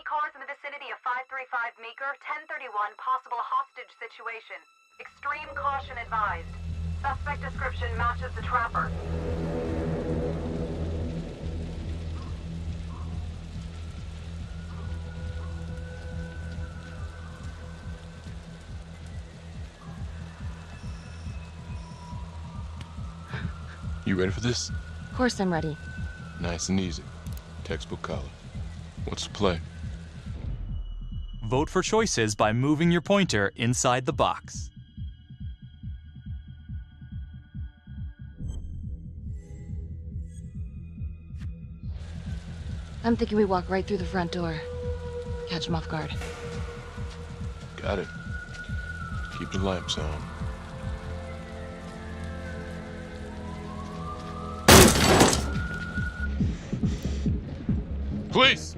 Cars in the vicinity of 535 Meeker, 1031, possible hostage situation. Extreme caution advised. Suspect description matches the trapper. You ready for this? Of course I'm ready. Nice and easy. Textbook color. What's the play? Vote for choices by moving your pointer inside the box. I'm thinking we walk right through the front door. Catch him off guard. Got it. Keep the lamps on. Police!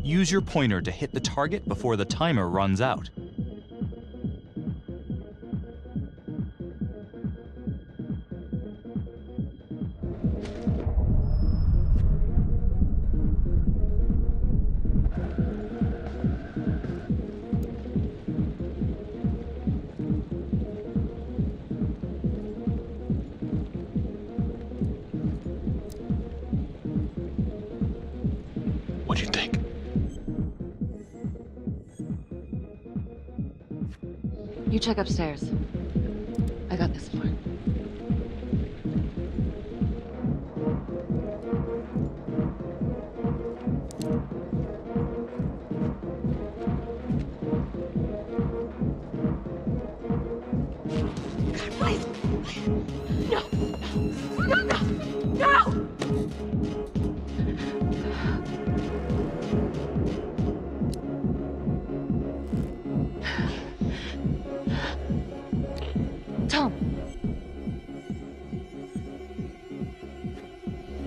Use your pointer to hit the target before the timer runs out. What do you think? You check upstairs. I got this floor. Please! No! No! No! No! Tom!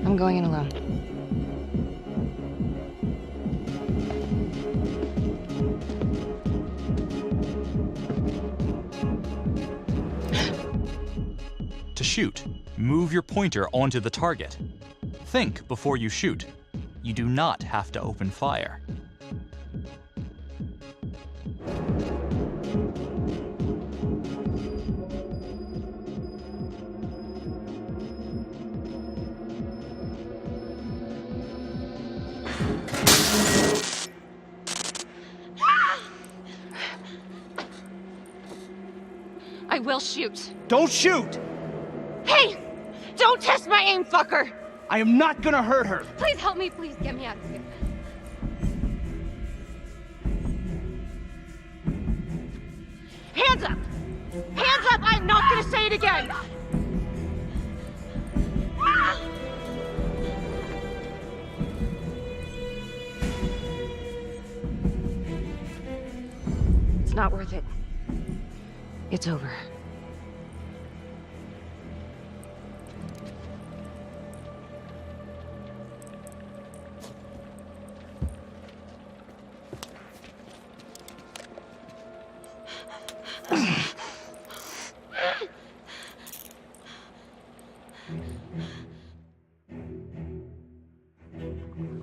I'm going in alone. To shoot, move your pointer onto the target. Think before you shoot. You do not have to open fire. I will shoot. Don't shoot! Hey! Don't test my aim, fucker! I am not gonna hurt her. Please help me, please get me out of here. Hands up! Hands up! I'm not gonna say it again! It's not worth it. It's over.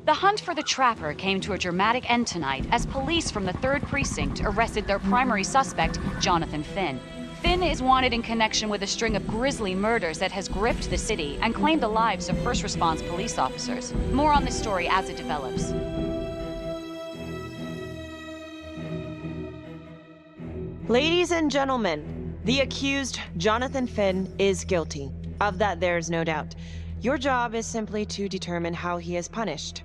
The hunt for the trapper came to a dramatic end tonight as police from the 3rd Precinct arrested their primary suspect, Jonathan Finn. Finn is wanted in connection with a string of grisly murders that has gripped the city and claimed the lives of first response police officers. More on this story as it develops. Ladies and gentlemen, the accused, Jonathan Finn, is guilty. Of that, there is no doubt. Your job is simply to determine how he is punished.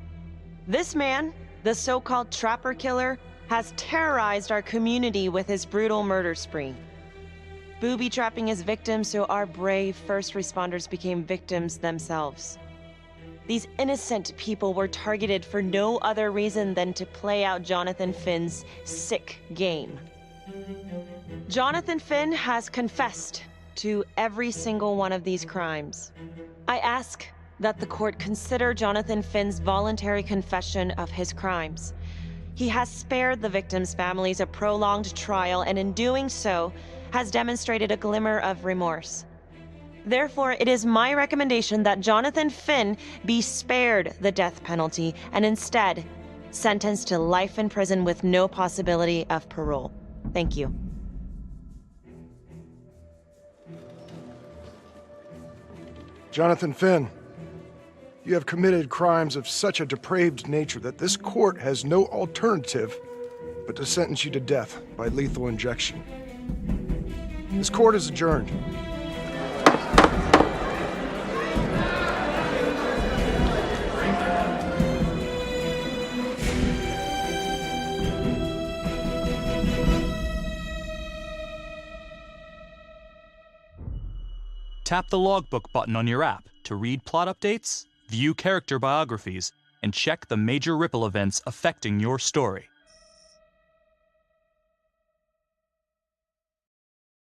This man, the so-called Trapper Killer, has terrorized our community with his brutal murder spree. Booby-trapping his victims so our brave first responders became victims themselves. These innocent people were targeted for no other reason than to play out Jonathan Finn's sick game. Jonathan Finn has confessed to every single one of these crimes. I ask that the court consider Jonathan Finn's voluntary confession of his crimes. He has spared the victims' families a prolonged trial, and in doing so, has demonstrated a glimmer of remorse. Therefore, it is my recommendation that Jonathan Finn be spared the death penalty and instead sentenced to life in prison with no possibility of parole. Thank you. Jonathan Finn, you have committed crimes of such a depraved nature that this court has no alternative but to sentence you to death by lethal injection. This court is adjourned. Tap the logbook button on your app to read plot updates, view character biographies, and check the major ripple events affecting your story.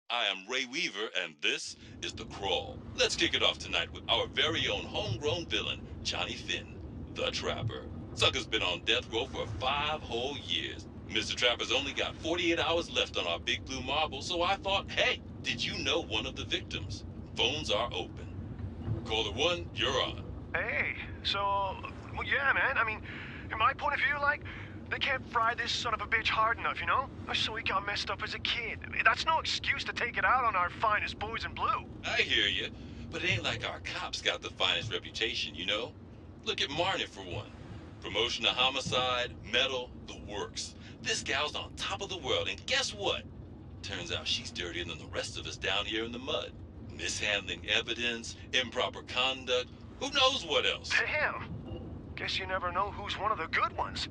I am Ray Weaver, and this is The Crawl. Let's kick it off tonight with our very own homegrown villain, Johnny Finn, the Trapper. Sucker's been on death row for 5 whole years. Mr. Trapper's only got 48 hours left on our big blue marble, so I thought, hey, did you know one of the victims? Phones are open. Caller 1, you're on. Hey, so, well, yeah, man, I mean, in my point of view, like, they can't fry this son of a bitch hard enough, you know? So he got messed up as a kid. That's no excuse to take it out on our finest boys in blue. I hear you, but it ain't like our cops got the finest reputation, you know? Look at Marnie for one. Promotion to homicide, medal, the works. This gal's on top of the world, and guess what? Turns out she's dirtier than the rest of us down here in the mud. Mishandling evidence, improper conduct, who knows what else? Damn. Guess you never know who's one of the good ones.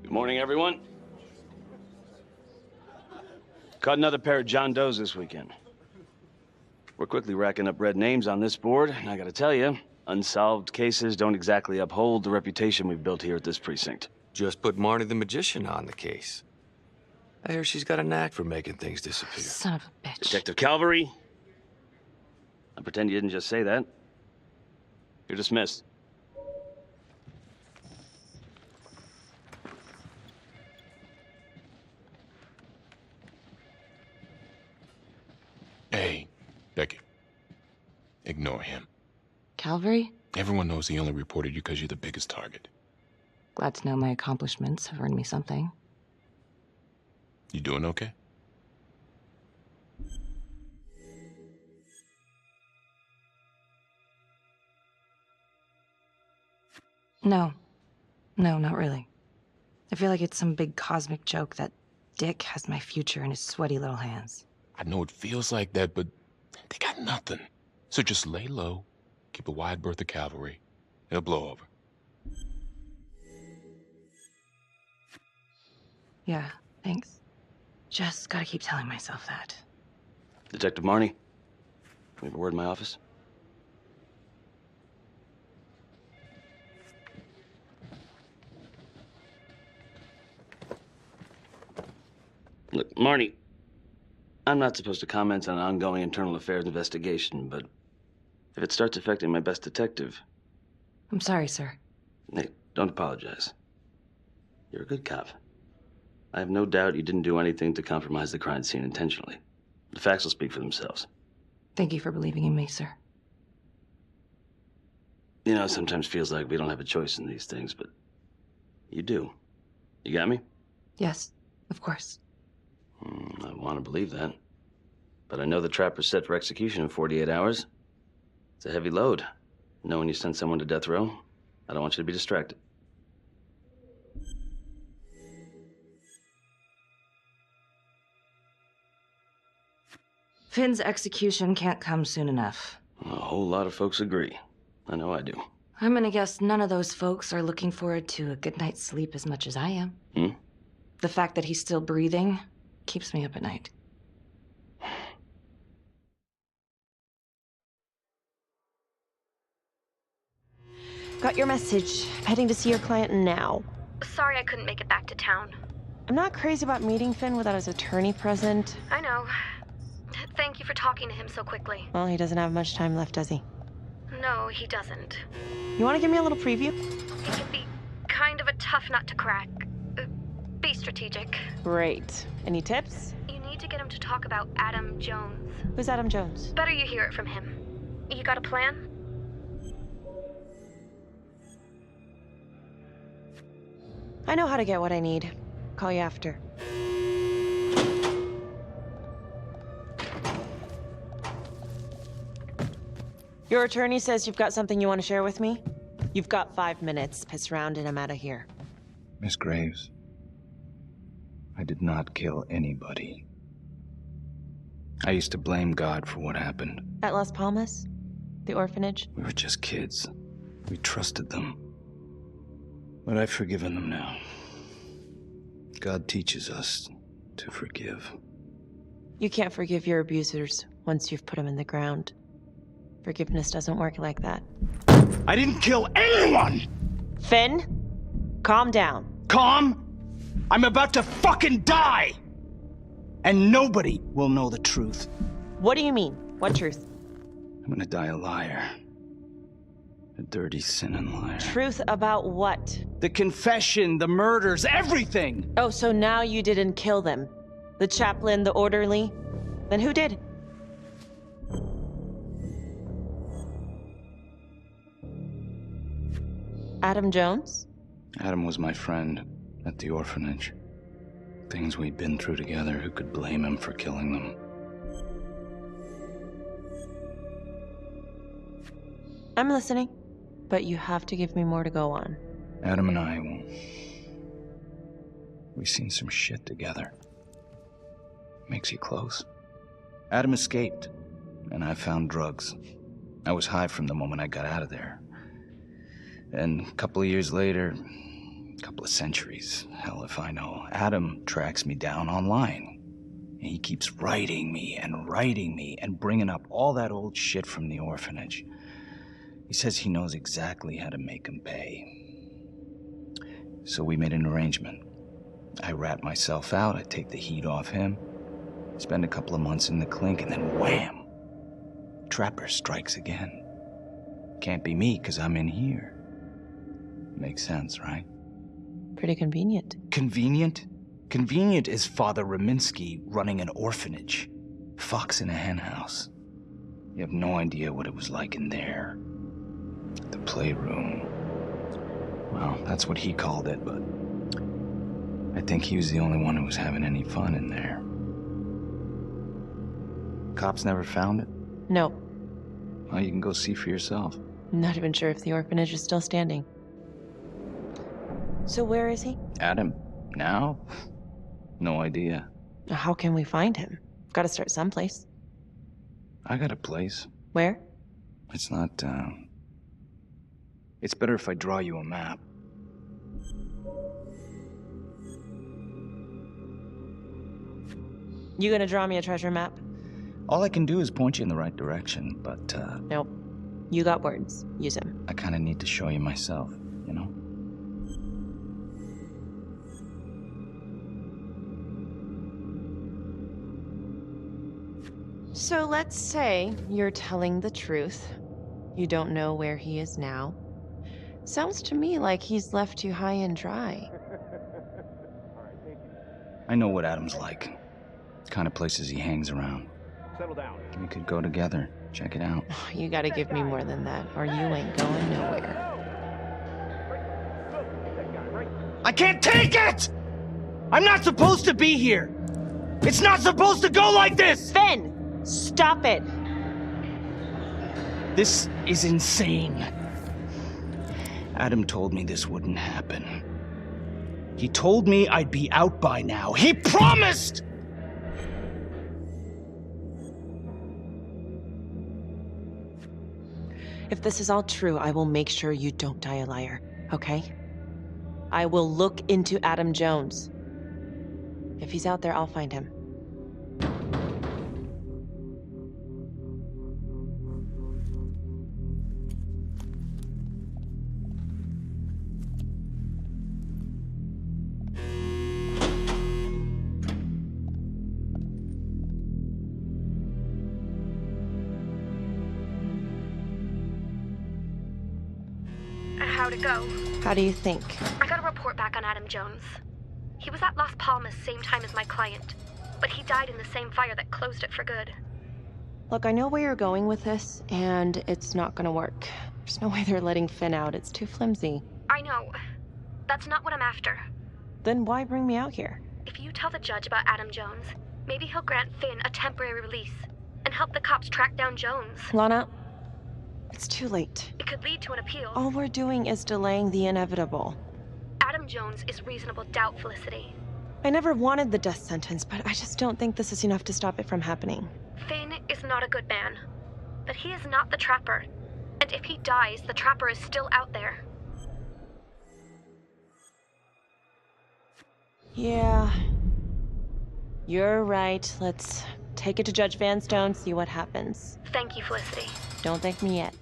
Good morning, everyone. Caught another pair of John Does this weekend. We're quickly racking up red names on this board, and I gotta tell you, unsolved cases don't exactly uphold the reputation we've built here at this precinct. Just put Marnie the Magician on the case. I hear she's got a knack for making things disappear. Son of a bitch. Detective Calvary, I pretend you didn't just say that. You're dismissed. Hey, Becky. Ignore him. Calvary? Everyone knows he only reported you because you're the biggest target. Glad to know my accomplishments have earned me something. You doing okay? No. No, not really. I feel like it's some big cosmic joke that Dick has my future in his sweaty little hands. I know it feels like that, but they got nothing. So just lay low, keep a wide berth of cavalry. It'll blow over. Yeah, thanks. Just gotta keep telling myself that. Detective Marnie, we have a word in my office. Look, Marnie, I'm not supposed to comment on an ongoing internal affairs investigation, but If it starts affecting my best detective... I'm sorry, sir. Hey, don't apologize. You're a good cop. I have no doubt you didn't do anything to compromise the crime scene intentionally. The facts will speak for themselves. Thank you for believing in me, sir. You know, it sometimes feels like we don't have a choice in these things, but you do. You got me? Yes, of course. I want to believe that. But I know the trapper's set for execution in 48 hours. It's a heavy load. Knowing you sent someone to death row, I don't want you to be distracted. Finn's execution can't come soon enough. A whole lot of folks agree. I know I do. I'm gonna guess none of those folks are looking forward to a good night's sleep as much as I am. The fact that he's still breathing keeps me up at night. Got your message. Heading to see your client now. Sorry I couldn't make it back to town. I'm not crazy about meeting Finn without his attorney present. I know. Thank you for talking to him so quickly. Well, he doesn't have much time left, does he? No, he doesn't. You want to give me a little preview? It can be kind of a tough nut to crack. Be strategic. Great. Any tips? You need to get him to talk about Adam Jones. Who's Adam Jones? Better you hear it from him. You got a plan? I know how to get what I need. Call you after. Your attorney says you've got something you want to share with me? You've got 5 minutes. Piss around and I'm out of here. Miss Graves, I did not kill anybody. I used to blame God for what happened. At Las Palmas? The orphanage? We were just kids. We trusted them. But I've forgiven them now. God teaches us to forgive. You can't forgive your abusers once you've put them in the ground. Forgiveness doesn't work like that. I didn't kill anyone! Finn, calm down. Calm? I'm about to fucking die! And nobody will know the truth. What do you mean? What truth? I'm gonna die a liar. A dirty, sinning liar. Truth about what? The confession, the murders, everything! Oh, so now you didn't kill them? The chaplain, the orderly? Then who did? Adam Jones? Adam was my friend at the orphanage. Things we'd been through together, who could blame him for killing them? I'm listening, but you have to give me more to go on. Adam and I, we've seen some shit together. Makes you close. Adam escaped, and I found drugs. I was high from the moment I got out of there. And a couple of years later, a couple of centuries, hell if I know, Adam tracks me down online. And he keeps writing me and bringing up all that old shit from the orphanage. He says he knows exactly how to make him pay. So we made an arrangement. I rat myself out, I take the heat off him, spend a couple of months in the clink, and then wham! Trapper strikes again. Can't be me, 'cause I'm in here. Makes sense, right? Pretty convenient. Convenient? Convenient is Father Raminsky running an orphanage. Fox in a henhouse. You have no idea what it was like in there. The playroom. Well, that's what he called it, but I think he was the only one who was having any fun in there. Cops never found it? No. Well, you can go see for yourself. I'm not even sure if the orphanage is still standing. So where is he? Adam? Now? No idea. How can we find him? Gotta start someplace. I got a place. Where? It's not, It's better if I draw you a map. You gonna draw me a treasure map? All I can do is point you in the right direction, but, Nope. You got words. Use them. I kinda need to show you myself, you know? So let's say you're telling the truth. You don't know where he is now? Sounds to me like he's left you high and dry. I know what Adam's like. The kind of places he hangs around. Settle down. We could go together. Check it out. You gotta give me more than that, or you ain't going nowhere. I can't take it! I'm not supposed to be here! It's not supposed to go like this! Finn! Stop it! This is insane. Adam told me this wouldn't happen. He told me I'd be out by now. He promised! If this is all true, I will make sure you don't die a liar, okay? I will look into Adam Jones. If he's out there, I'll find him. How'd it go? How do you think? I got a report back on Adam Jones. He was at Las Palmas same time as my client, but he died in the same fire that closed it for good. Look, I know where you're going with this, and it's not gonna work. There's no way they're letting Finn out. It's too flimsy. I know. That's not what I'm after. Then why bring me out here? If you tell the judge about Adam Jones, maybe he'll grant Finn a temporary release and help the cops track down Jones. Lana, it's too late. It could lead to an appeal. All we're doing is delaying the inevitable. Adam Jones is reasonable doubt, Felicity. I never wanted the death sentence, but I just don't think this is enough to stop it from happening. Finn is not a good man, but he is not the Trapper. And if he dies, the Trapper is still out there. Yeah. You're right. Let's take it to Judge Vanstone, see what happens. Thank you, Felicity. Don't thank me yet.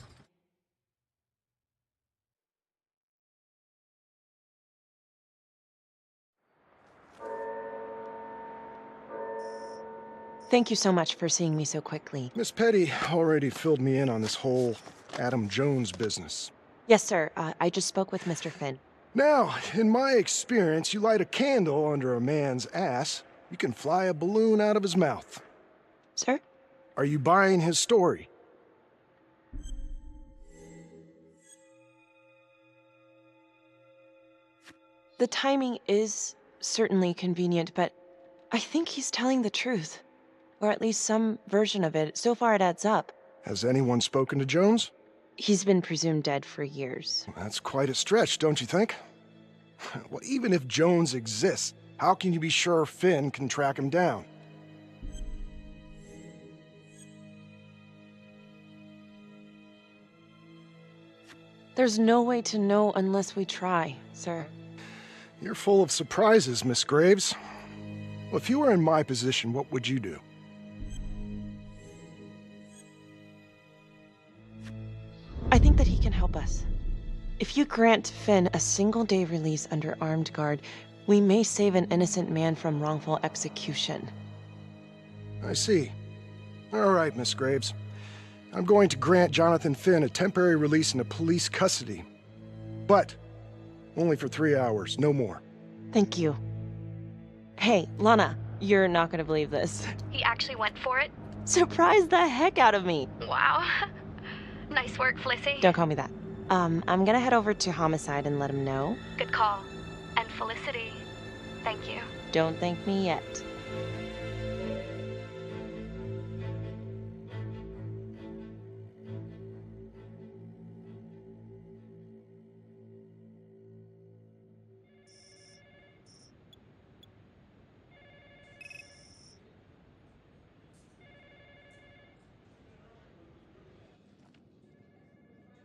Thank you so much for seeing me so quickly. Miss Petty already filled me in on this whole Adam Jones business. Yes, sir. I just spoke with Mr. Finn. Now, in my experience, you light a candle under a man's ass, you can fly a balloon out of his mouth. Sir? Are you buying his story? The timing is certainly convenient, but I think he's telling the truth. Or at least some version of it. So far it adds up. Has anyone spoken to Jones? He's been presumed dead for years. That's quite a stretch, don't you think? Well, even if Jones exists, how can you be sure Finn can track him down? There's no way to know unless we try, sir. You're full of surprises, Miss Graves. Well, if you were in my position, what would you do? I think that he can help us. If you grant Finn a single-day release under armed guard, we may save an innocent man from wrongful execution. I see. All right, Miss Graves. I'm going to grant Jonathan Finn a temporary release into police custody. But only for 3 hours, no more. Thank you. Hey, Lana, you're not gonna believe this. He actually went for it? Surprised the heck out of me. Wow. Nice work, Felicity. Don't call me that. I'm gonna head over to Homicide and let him know. Good call. And Felicity, thank you. Don't thank me yet.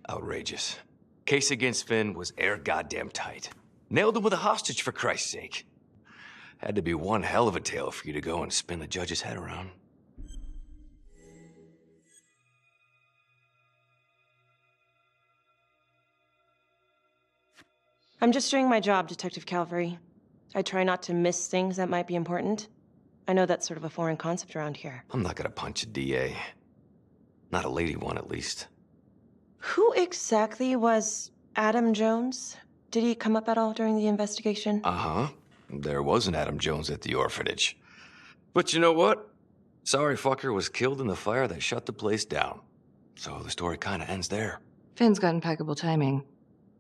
Outrageous. Case against Finn was air goddamn tight. Nailed him with a hostage, for Christ's sake. Had to be one hell of a tale for you to go and spin the judge's head around. I'm just doing my job, Detective Calvary. I try not to miss things that might be important. I know that's sort of a foreign concept around here. I'm not gonna punch a DA. Not a lady one, at least. Who exactly was Adam Jones? Did he come up at all during the investigation? Uh-huh. There was an Adam Jones at the orphanage. But you know what? Sorry fucker was killed in the fire that shut the place down. So the story kind of ends there. Finn's got impeccable timing.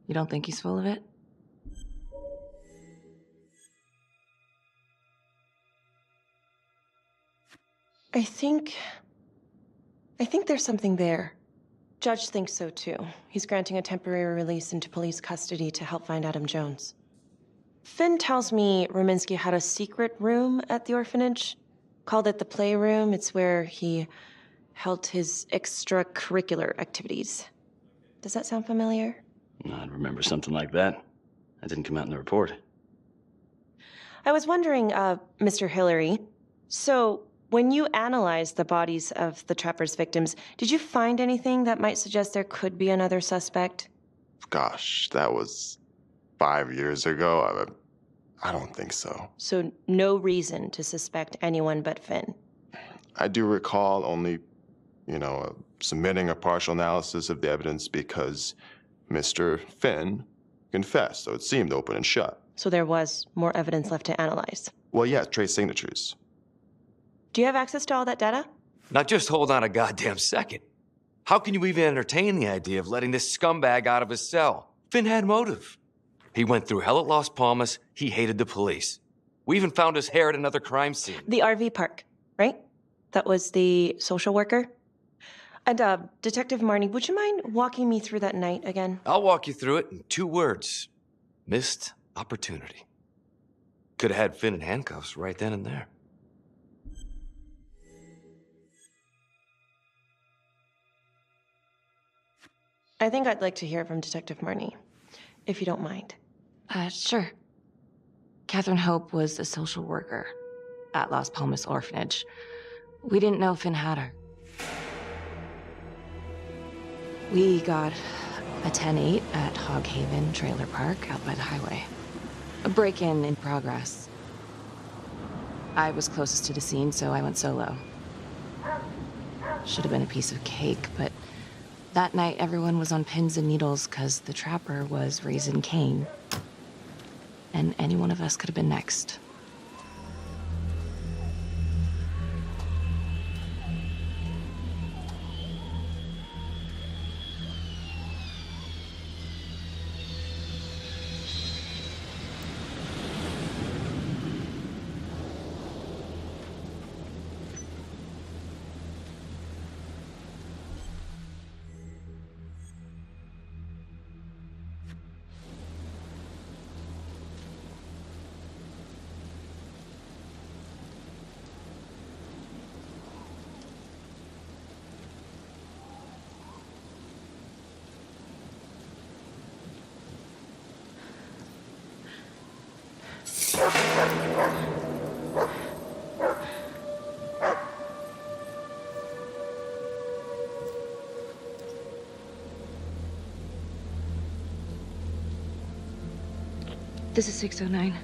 You don't think he's full of it? I think there's something there. Judge thinks so too. He's granting a temporary release into police custody to help find Adam Jones. Finn tells me Rominsky had a secret room at the orphanage. Called it the playroom. It's where he held his extracurricular activities. Does that sound familiar? I'd remember something like that. That didn't come out in the report. I was wondering, Mr. Hillary, so when you analyzed the bodies of the Trapper's victims, did you find anything that might suggest there could be another suspect? Gosh, that was 5 years ago. I don't think so. So no reason to suspect anyone but Finn? I do recall only, submitting a partial analysis of the evidence because Mr. Finn confessed, so it seemed open and shut. So there was more evidence left to analyze? Well, yeah, trace signatures. Do you have access to all that data? Now just hold on a goddamn second. How can you even entertain the idea of letting this scumbag out of his cell? Finn had motive. He went through hell at Las Palmas. He hated the police. We even found his hair at another crime scene. The RV park, right? That was the social worker? And, Detective Marnie, would you mind walking me through that night again? I'll walk you through it in 2 words. Missed opportunity. Could have had Finn in handcuffs right then and there. I think I'd like to hear from Detective Marnie, if you don't mind. Sure. Catherine Hope was a social worker at Las Palmas Orphanage. We didn't know Finn had her. We got a 10-8 at Hog Haven Trailer Park out by the highway. A break-in in progress. I was closest to the scene, so I went solo. Should have been a piece of cake, but that night everyone was on pins and needles because the Trapper was raising Cain. And any one of us could have been next. This is 609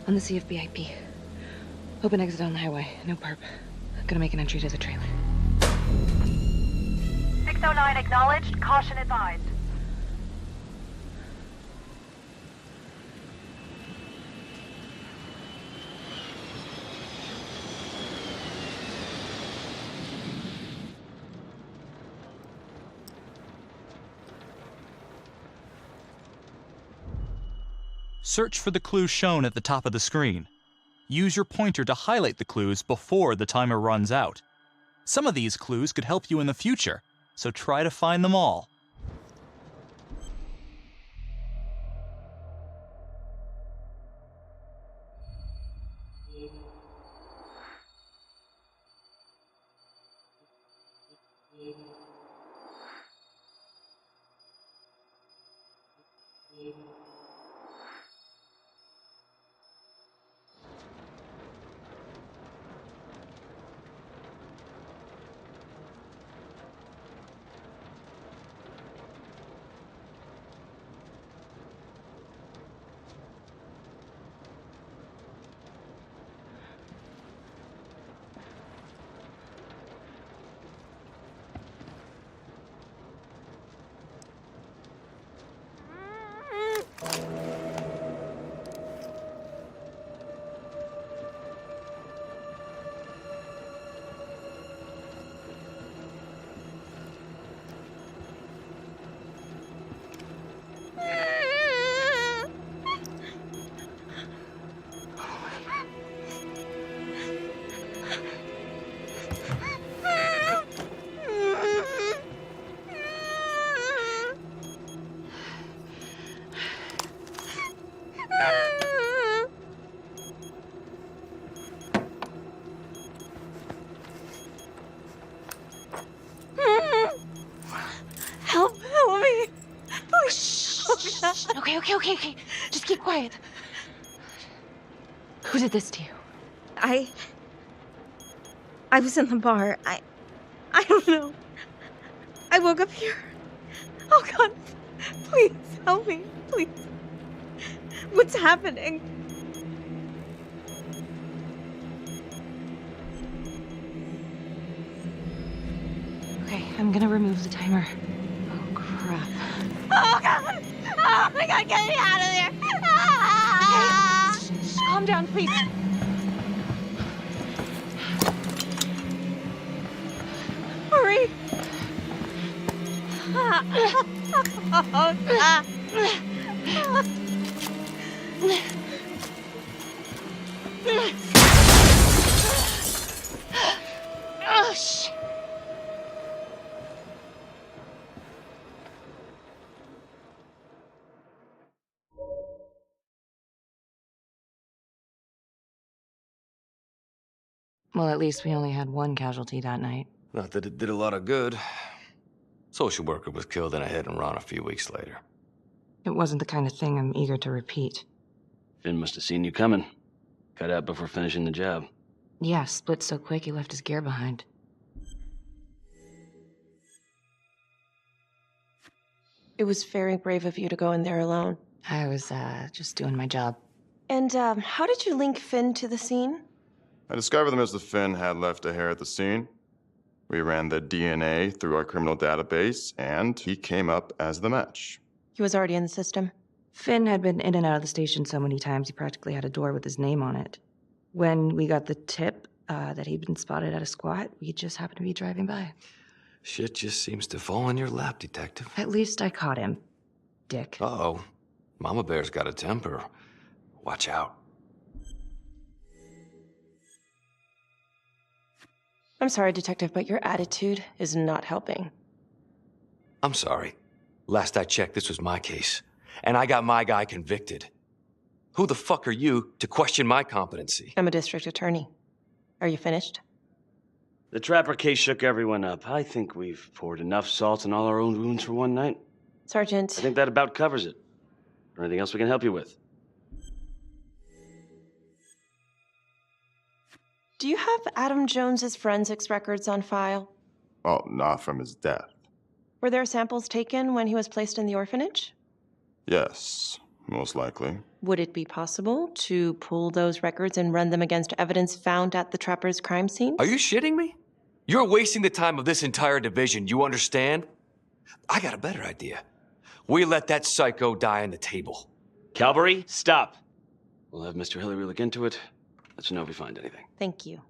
on the CFBIP. Open exit on the highway, no perp. Gonna make an entry to the trailer. 609 acknowledged, caution advised. Search for the clues shown at the top of the screen. Use your pointer to highlight the clues before the timer runs out. Some of these clues could help you in the future, so try to find them all. Okay. Just keep quiet. Who did this to you? I was in the bar. I don't know. I woke up here. Oh God, please help me, please. What's happening? Okay, I'm gonna remove the timer. Oh, crap. Oh God! Oh my God, get me out of there! Okay, calm down, please. Hurry! Oh, shit. Well, at least we only had one casualty that night. Not that it did a lot of good. Social worker was killed in a hit-and-run a few weeks later. It wasn't the kind of thing I'm eager to repeat. Finn must have seen you coming. Cut out before finishing the job. Yeah, split so quick he left his gear behind. It was very brave of you to go in there alone. I was, just doing my job. And, how did you link Finn to the scene? I discovered that Mr. Finn had left a hair at the scene. We ran the DNA through our criminal database, and he came up as the match. He was already in the system. Finn had been in and out of the station so many times he practically had a door with his name on it. When we got the tip that he'd been spotted at a squat, we just happened to be driving by. Shit just seems to fall in your lap, Detective. At least I caught him, Dick. Uh-oh. Mama Bear's got a temper. Watch out. I'm sorry, Detective, but your attitude is not helping. I'm sorry. Last I checked, this was my case. And I got my guy convicted. Who the fuck are you to question my competency? I'm a district attorney. Are you finished? The Trapper case shook everyone up. I think we've poured enough salt in all our own wounds for one night. Sergeant. I think that about covers it. Or anything else we can help you with? Do you have Adam Jones's forensics records on file? Well, not from his death. Were there samples taken when he was placed in the orphanage? Yes, most likely. Would it be possible to pull those records and run them against evidence found at the Trapper's crime scene? Are you shitting me? You're wasting the time of this entire division, you understand? I got a better idea. We let that psycho die on the table. Calvary, stop. We'll have Mr. Hillary look into it. Let you know if we find anything. Thank you.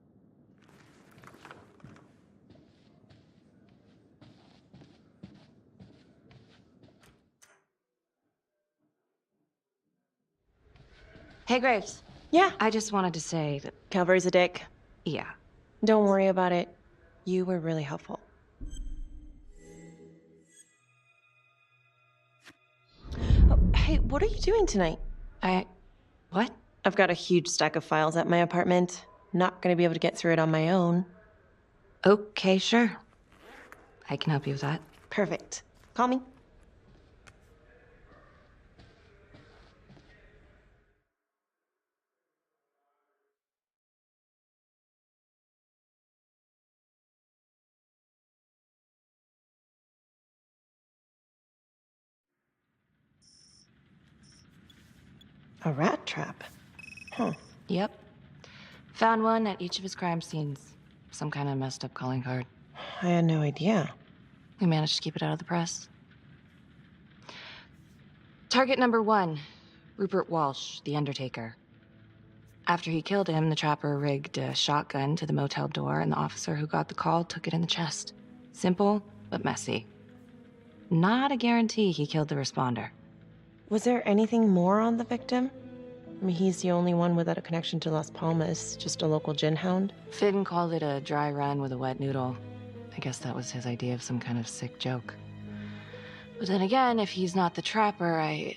Hey, Graves. Yeah? I just wanted to say that... Calvary's a dick. Yeah. Don't worry about it. You were really helpful. Oh, hey, what are you doing tonight? What? I've got a huge stack of files at my apartment. Not gonna be able to get through it on my own. Okay, sure. I can help you with that. Perfect. Call me. A rat trap? Huh. Yep. Found one at each of his crime scenes. Some kind of messed up calling card. I had no idea. We managed to keep it out of the press. Target number 1, Rupert Walsh, the Undertaker. After he killed him, the Trapper rigged a shotgun to the motel door, and the officer who got the call took it in the chest. Simple, but messy. Not a guarantee he killed the responder. Was there anything more on the victim? I mean, he's the only one without a connection to Las Palmas, just a local gin hound. Finn called it a dry run with a wet noodle. I guess that was his idea of some kind of sick joke. But then again, if he's not the Trapper,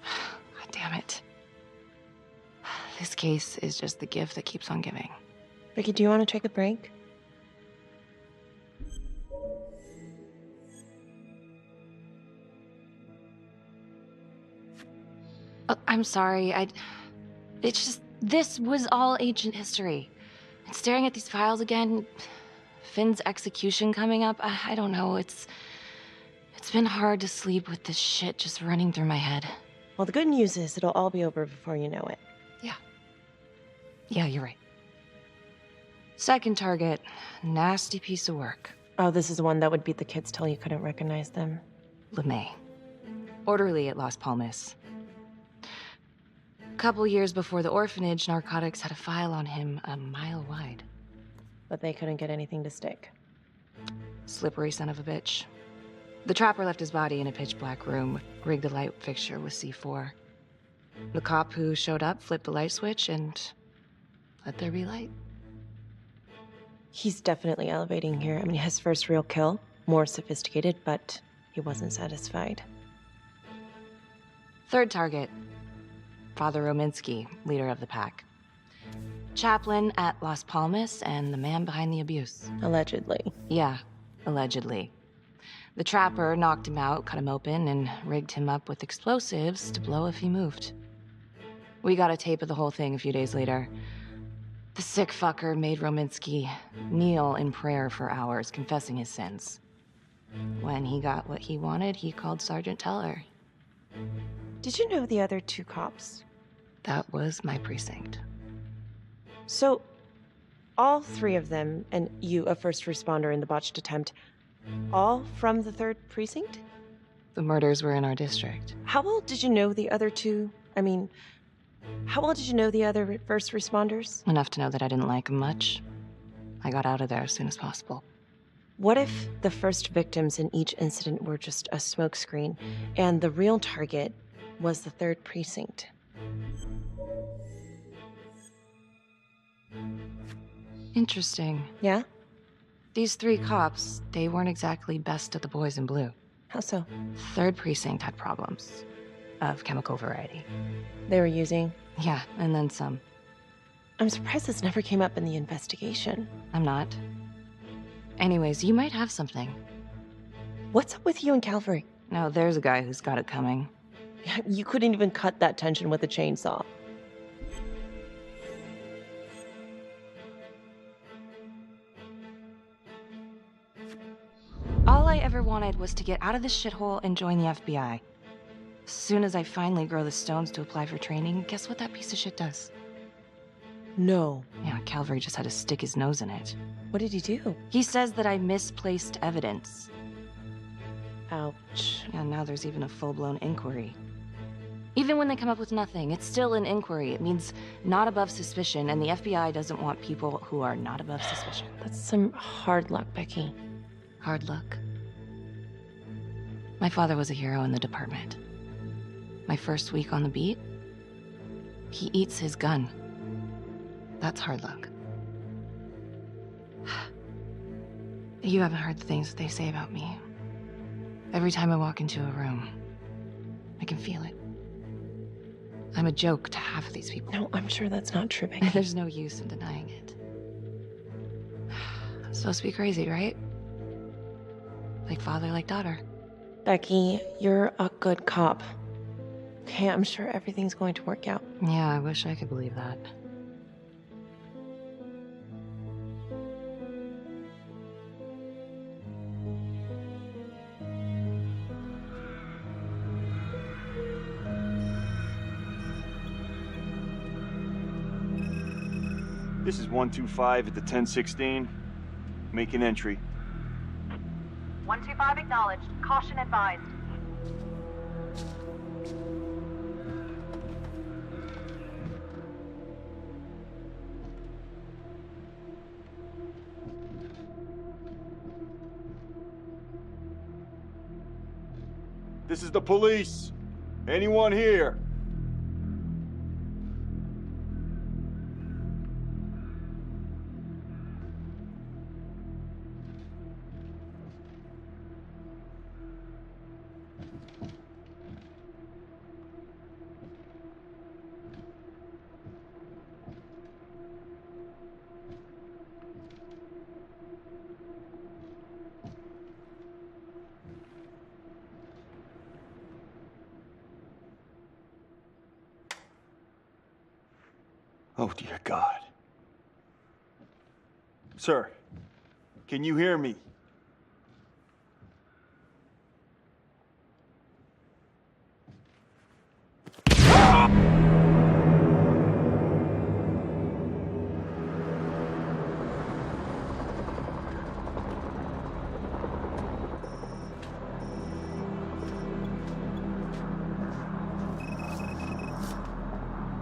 God damn it. This case is just the gift that keeps on giving. Ricky, do you want to take a break? I'm sorry. It's just, this was all ancient history. And staring at these files again, Finn's execution coming up, I don't know, it's been hard to sleep with this shit just running through my head. Well, the good news is it'll all be over before you know it. Yeah, you're right. Second target, nasty piece of work. Oh, this is the one that would beat the kids till you couldn't recognize them. LeMay. Orderly at Las Palmas. A couple years before the orphanage, narcotics had a file on him a mile wide. But they couldn't get anything to stick. Slippery son of a bitch. The trapper left his body in a pitch-black room, rigged a light fixture with C4. The cop who showed up flipped the light switch and let there be light. He's definitely elevating here. I mean, his first real kill, more sophisticated, but he wasn't satisfied. Third target, Father Rominsky, leader of the pack. Chaplain at Las Palmas and the man behind the abuse. Allegedly. Yeah, allegedly. The trapper knocked him out, cut him open, and rigged him up with explosives to blow if he moved. We got a tape of the whole thing a few days later. The sick fucker made Rominsky kneel in prayer for hours, confessing his sins. When he got what he wanted, he called Sergeant Teller. Did you know the other two cops? That was my precinct. So, all three of them, and you, a first responder in the botched attempt, all from the 3rd precinct? The murders were in our district. How well did you know the other two? I mean, how well did you know the other first responders? Enough to know that I didn't like them much. I got out of there as soon as possible. What if the first victims in each incident were just a smokescreen, and the real target was the 3rd precinct? Interesting. Yeah? These 3 cops, they weren't exactly best of the boys in blue. How so? 3rd precinct had problems. Of chemical variety. They were using? Yeah, and then some. I'm surprised this never came up in the investigation. I'm not. Anyways, you might have something. What's up with you and Calvary? No, there's a guy who's got it coming. You couldn't even cut that tension with a chainsaw. All I ever wanted was to get out of this shithole and join the FBI. As soon as I finally grow the stones to apply for training, guess what that piece of shit does? No. Yeah, Calvary just had to stick his nose in it. What did he do? He says that I misplaced evidence. Ouch. Yeah, now there's even a full-blown inquiry. Even when they come up with nothing, it's still an inquiry. It means not above suspicion, and the FBI doesn't want people who are not above suspicion. That's some hard luck, Becky. Hard luck? My father was a hero in the department. My first week on the beat, he eats his gun. That's hard luck. You haven't heard the things they say about me. Every time I walk into a room, I can feel it. I'm a joke to half of these people. No, I'm sure that's not true, Becky. There's no use in denying it. I'm supposed to be crazy, right? Like father, like daughter. Becky, you're a good cop. Okay, I'm sure everything's going to work out. Yeah, I wish I could believe that. This is 125 at the 1016. Make an entry. 125 acknowledged. Caution advised. This is the police. Anyone here? Oh, dear God. Sir, can you hear me?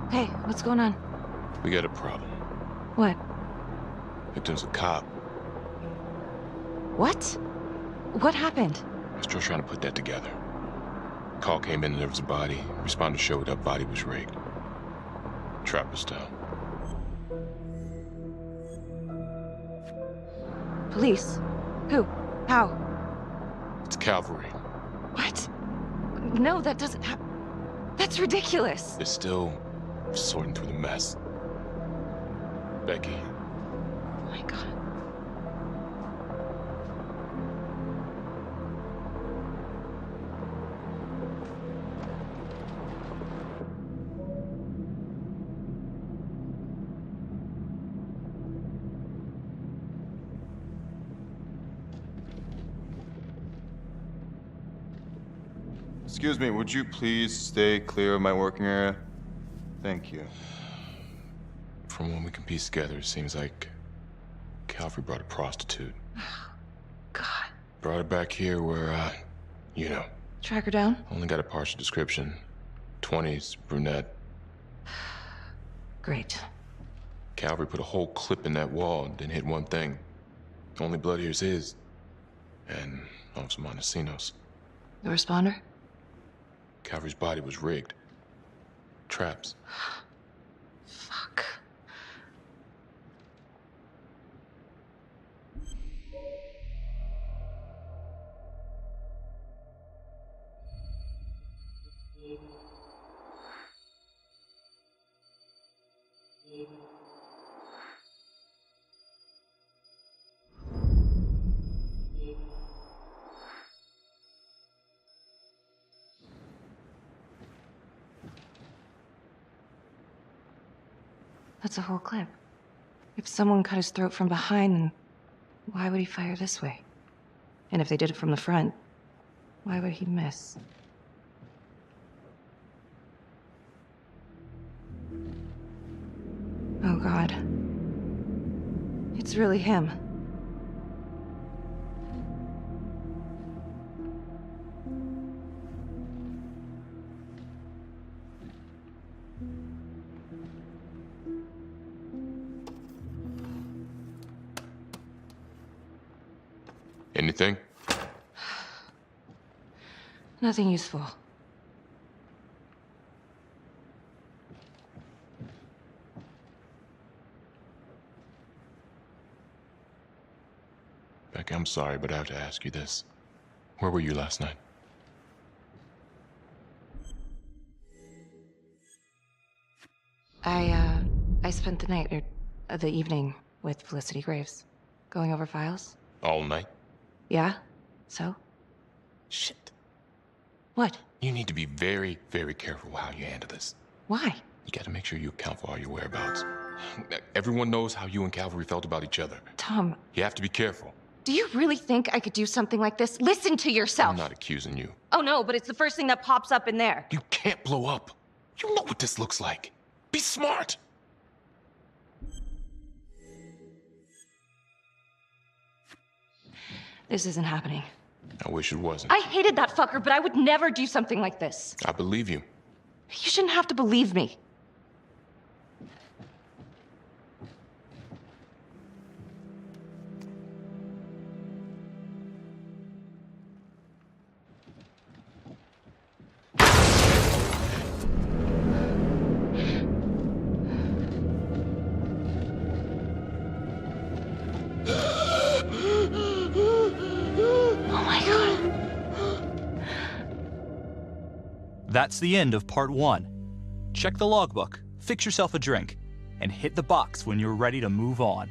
Hey, what's going on? We got a problem. What? Victim's a cop. What? What happened? I'm still trying to put that together. Call came in and there was a body. Responder showed up, body was rigged. Trapper style. Police? Who? How? It's Calvary. What? No, that doesn't happen. That's ridiculous. They're still sorting through the mess. Becky. Oh my God. Excuse me, would you please stay clear of my working area? Thank you. From what we can piece together, it seems like Calvary brought a prostitute. God. Brought her back here where, you know. Track her down? Only got a partial description. 20s, brunette. Great. Calvary put a whole clip in that wall and didn't hit one thing. Only blood here's his. And Officer Montesinos. The responder? Calvary's body was rigged. Traps. Fuck. That's a whole clip. If someone cut his throat from behind, then why would he fire this way? And if they did it from the front, why would he miss? Oh, God. It's really him. Anything? Nothing useful. Becky, I'm sorry, but I have to ask you this. Where were you last night? I spent the night, or the evening, with Felicity Graves. Going over files. All night? Yeah? So? Shit. What? You need to be very, very careful how you handle this. Why? You gotta make sure you account for all your whereabouts. Everyone knows how you and Calvary felt about each other. Tom. You have to be careful. Do you really think I could do something like this? Listen to yourself! I'm not accusing you. Oh no, but it's the first thing that pops up in there. You can't blow up. You know what this looks like. Be smart! This isn't happening. I wish it wasn't. I hated that fucker, but I would never do something like this. I believe you. You shouldn't have to believe me. That's the end of part 1. Check the logbook, fix yourself a drink, and hit the box when you're ready to move on.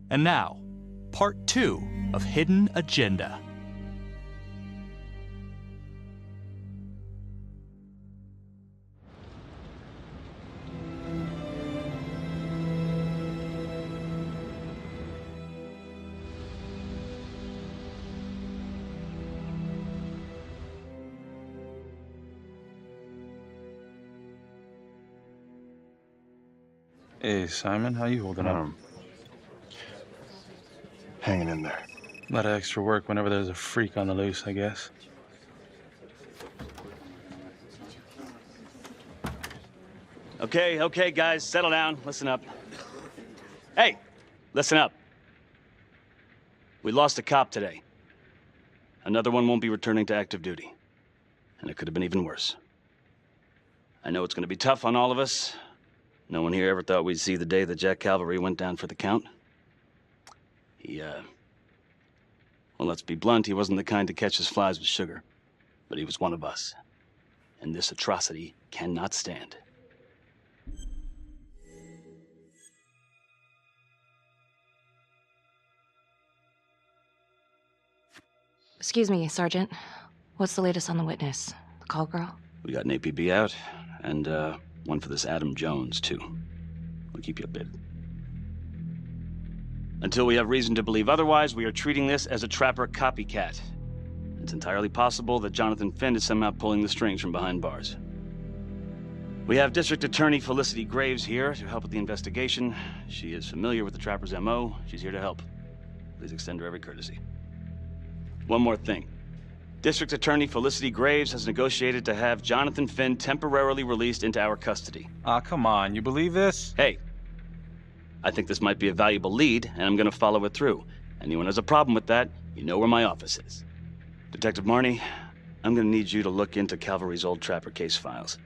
And now, part 2 of Hidden Agenda. Hey, Simon, how you holding up? Hanging in there. A lot of extra work whenever there's a freak on the loose, I guess. Okay, guys, settle down. Listen up. Hey, listen up. We lost a cop today. Another one won't be returning to active duty. And it could have been even worse. I know it's going to be tough on all of us. No one here ever thought we'd see the day that Jack Calvary went down for the count. Well, let's be blunt, he wasn't the kind to catch his flies with sugar. But he was one of us. And this atrocity cannot stand. Excuse me, Sergeant. What's the latest on the witness? The call girl? We got an APB out, and one for this Adam Jones, too. We'll keep you updated. Until we have reason to believe otherwise, we are treating this as a trapper copycat. It's entirely possible that Jonathan Finn is somehow pulling the strings from behind bars. We have District Attorney Felicity Graves here to help with the investigation. She is familiar with the trapper's MO. She's here to help. Please extend her every courtesy. One more thing. District Attorney Felicity Graves has negotiated to have Jonathan Finn temporarily released into our custody. Ah, come on. You believe this? Hey, I think this might be a valuable lead, and I'm going to follow it through. Anyone has a problem with that, you know where my office is. Detective Marney, I'm going to need you to look into Calvary's old trapper case files.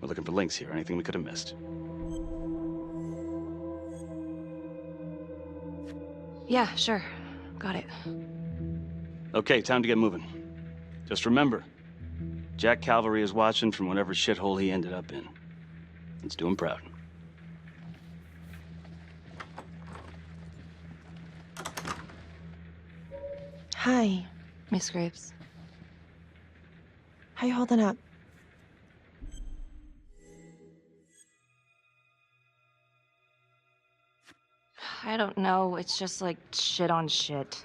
We're looking for links here, anything we could have missed. Yeah, sure. Got it. Okay, time to get moving. Just remember, Jack Calvary is watching from whatever shithole he ended up in. Let's do him proud. Hi. Miss Graves. How you holding up? I don't know. It's just like shit on shit.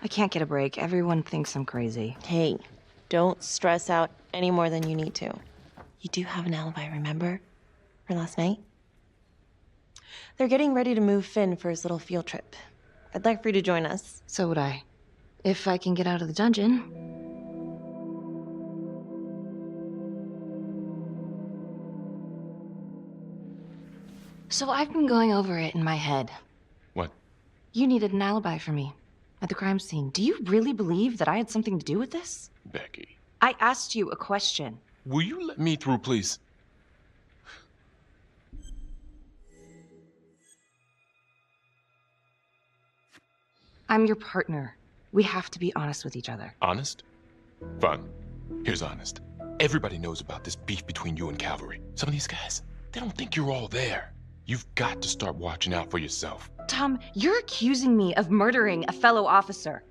I can't get a break. Everyone thinks I'm crazy. Hey, don't stress out any more than you need to. You do have an alibi, remember? For last night? They're getting ready to move Finn for his little field trip. I'd like for you to join us. So would I. If I can get out of the dungeon. So I've been going over it in my head. What? You needed an alibi for me at the crime scene. Do you really believe that I had something to do with this? Becky. I asked you a question. Will you let me through, please? I'm your partner. We have to be honest with each other. Honest? Fine. Here's honest. Everybody knows about this beef between you and Calvary. Some of these guys, they don't think you're all there. You've got to start watching out for yourself. Tom, you're accusing me of murdering a fellow officer.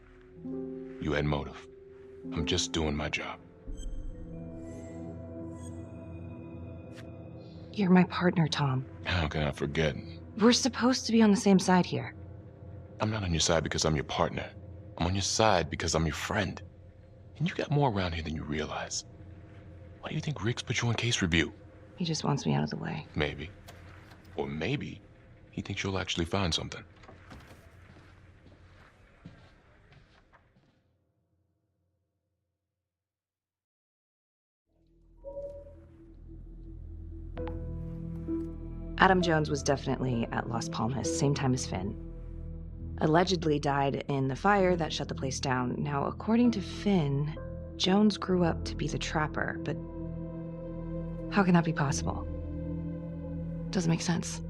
You had motive. I'm just doing my job. You're my partner, Tom. How can I forget? We're supposed to be on the same side here. I'm not on your side because I'm your partner. I'm on your side because I'm your friend. And you got more around here than you realize. Why do you think Riggs put you on case review? He just wants me out of the way. Maybe. Or maybe he thinks you'll actually find something. Adam Jones was definitely at Las Palmas, same time as Finn. Allegedly died in the fire that shut the place down. Now, according to Finn, Jones grew up to be the trapper, but how can that be possible? Doesn't make sense.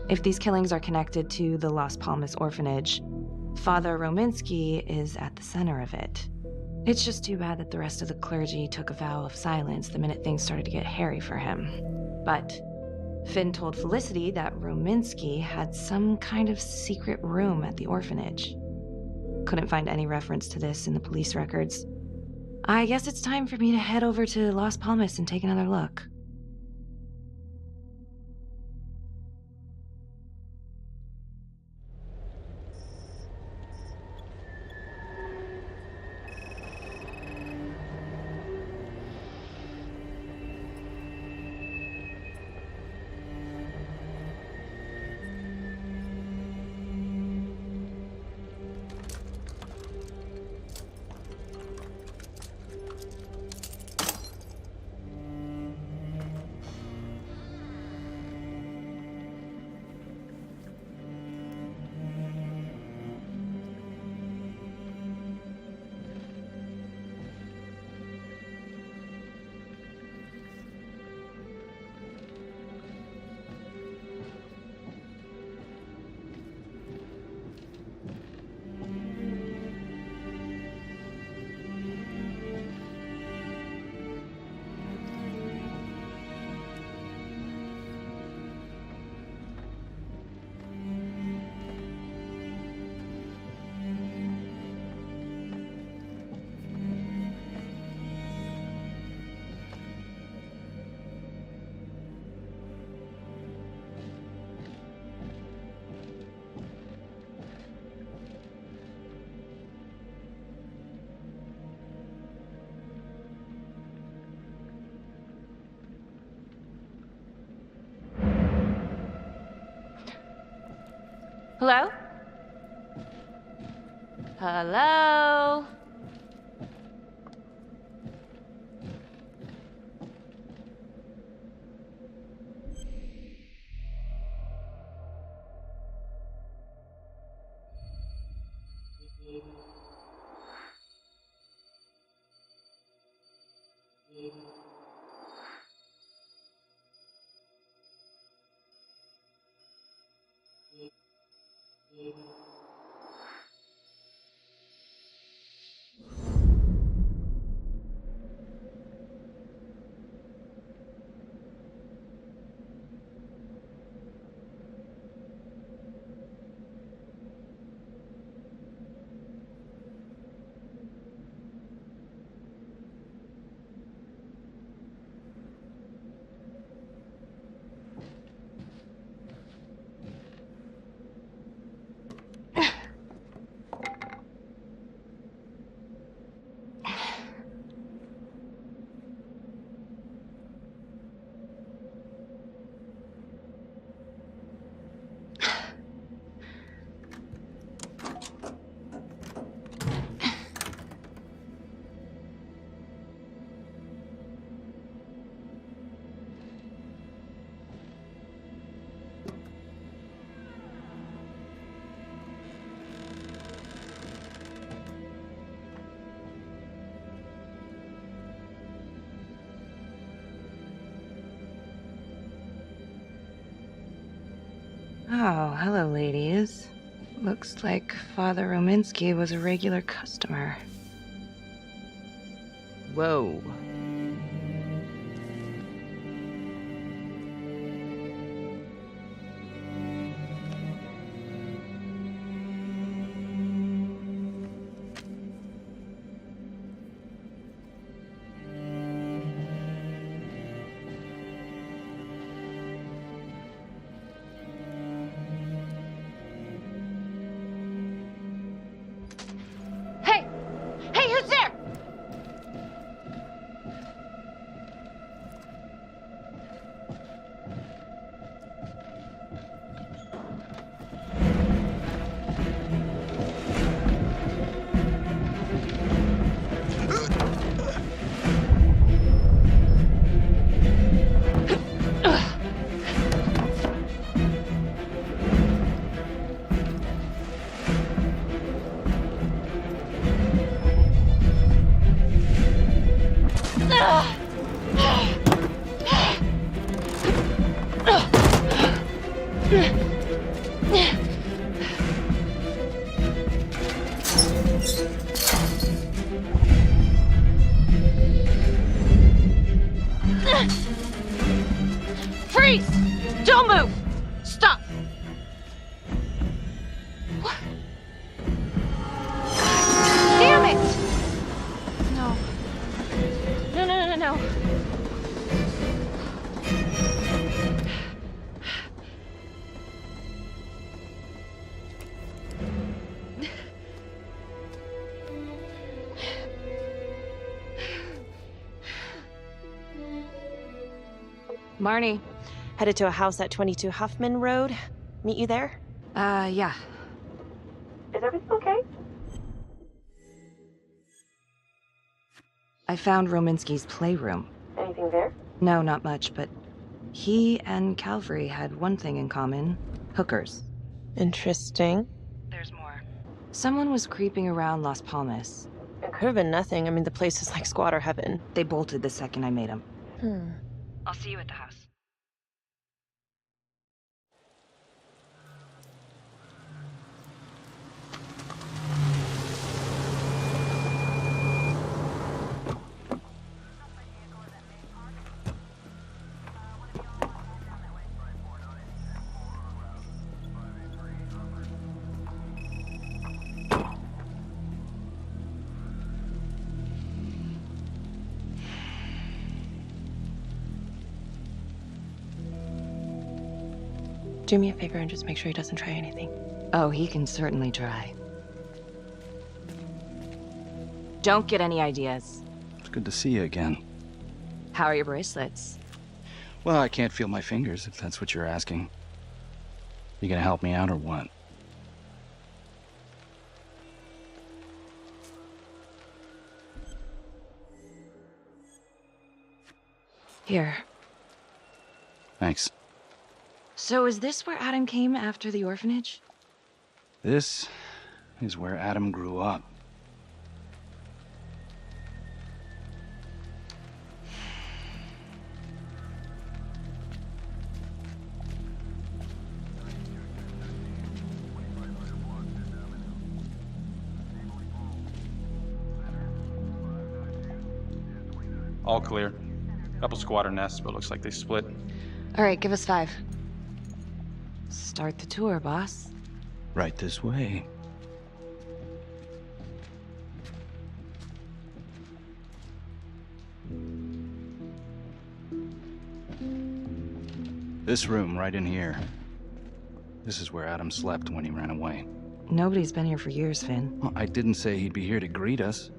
If these killings are connected to the Las Palmas orphanage, Father Rominsky is at the center of it. It's just too bad that the rest of the clergy took a vow of silence the minute things started to get hairy for him. But Finn told Felicity that Rominsky had some kind of secret room at the orphanage. Couldn't find any reference to this in the police records. I guess it's time for me to head over to Las Palmas and take another look. Hello? Hello? Oh, hello, ladies. Looks like Father Rominsky was a regular customer. Whoa. Freeze! Don't move! Stop! What? Damn it! No. No. Marnie. Headed to a house at 22 Huffman Road. Meet you there? Yeah. Is everything okay? I found Rominsky's playroom. Anything there? No, not much, but he and Calvary had one thing in common. Hookers. Interesting. There's more. Someone was creeping around Las Palmas. It could have been nothing. I mean, the place is like squatter heaven. They bolted the second I made them. I'll see you at the house. Do me a favor and just make sure he doesn't try anything. Oh, he can certainly try. Don't get any ideas. It's good to see you again. How are your bracelets? Well, I can't feel my fingers, if that's what you're asking. You gonna help me out or what? Here. Thanks. So is this where Adam came after the orphanage? This is where Adam grew up. All clear. Couple squatter nests, but looks like they split. All right, give us 5. Start the tour, boss. Right this way. This room right in here. This is where Adam slept when he ran away. Nobody's been here for years, Finn. Well, I didn't say he'd be here to greet us.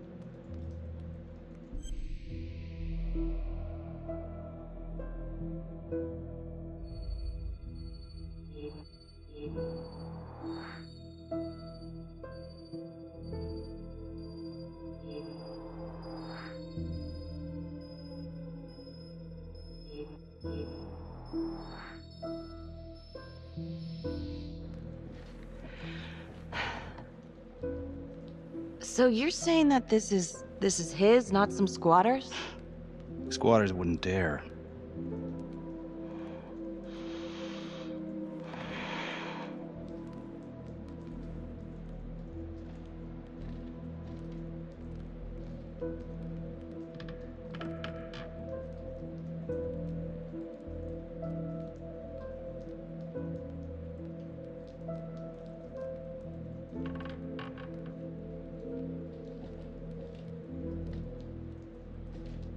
So you're saying that this is his, not some squatters? Squatters wouldn't dare.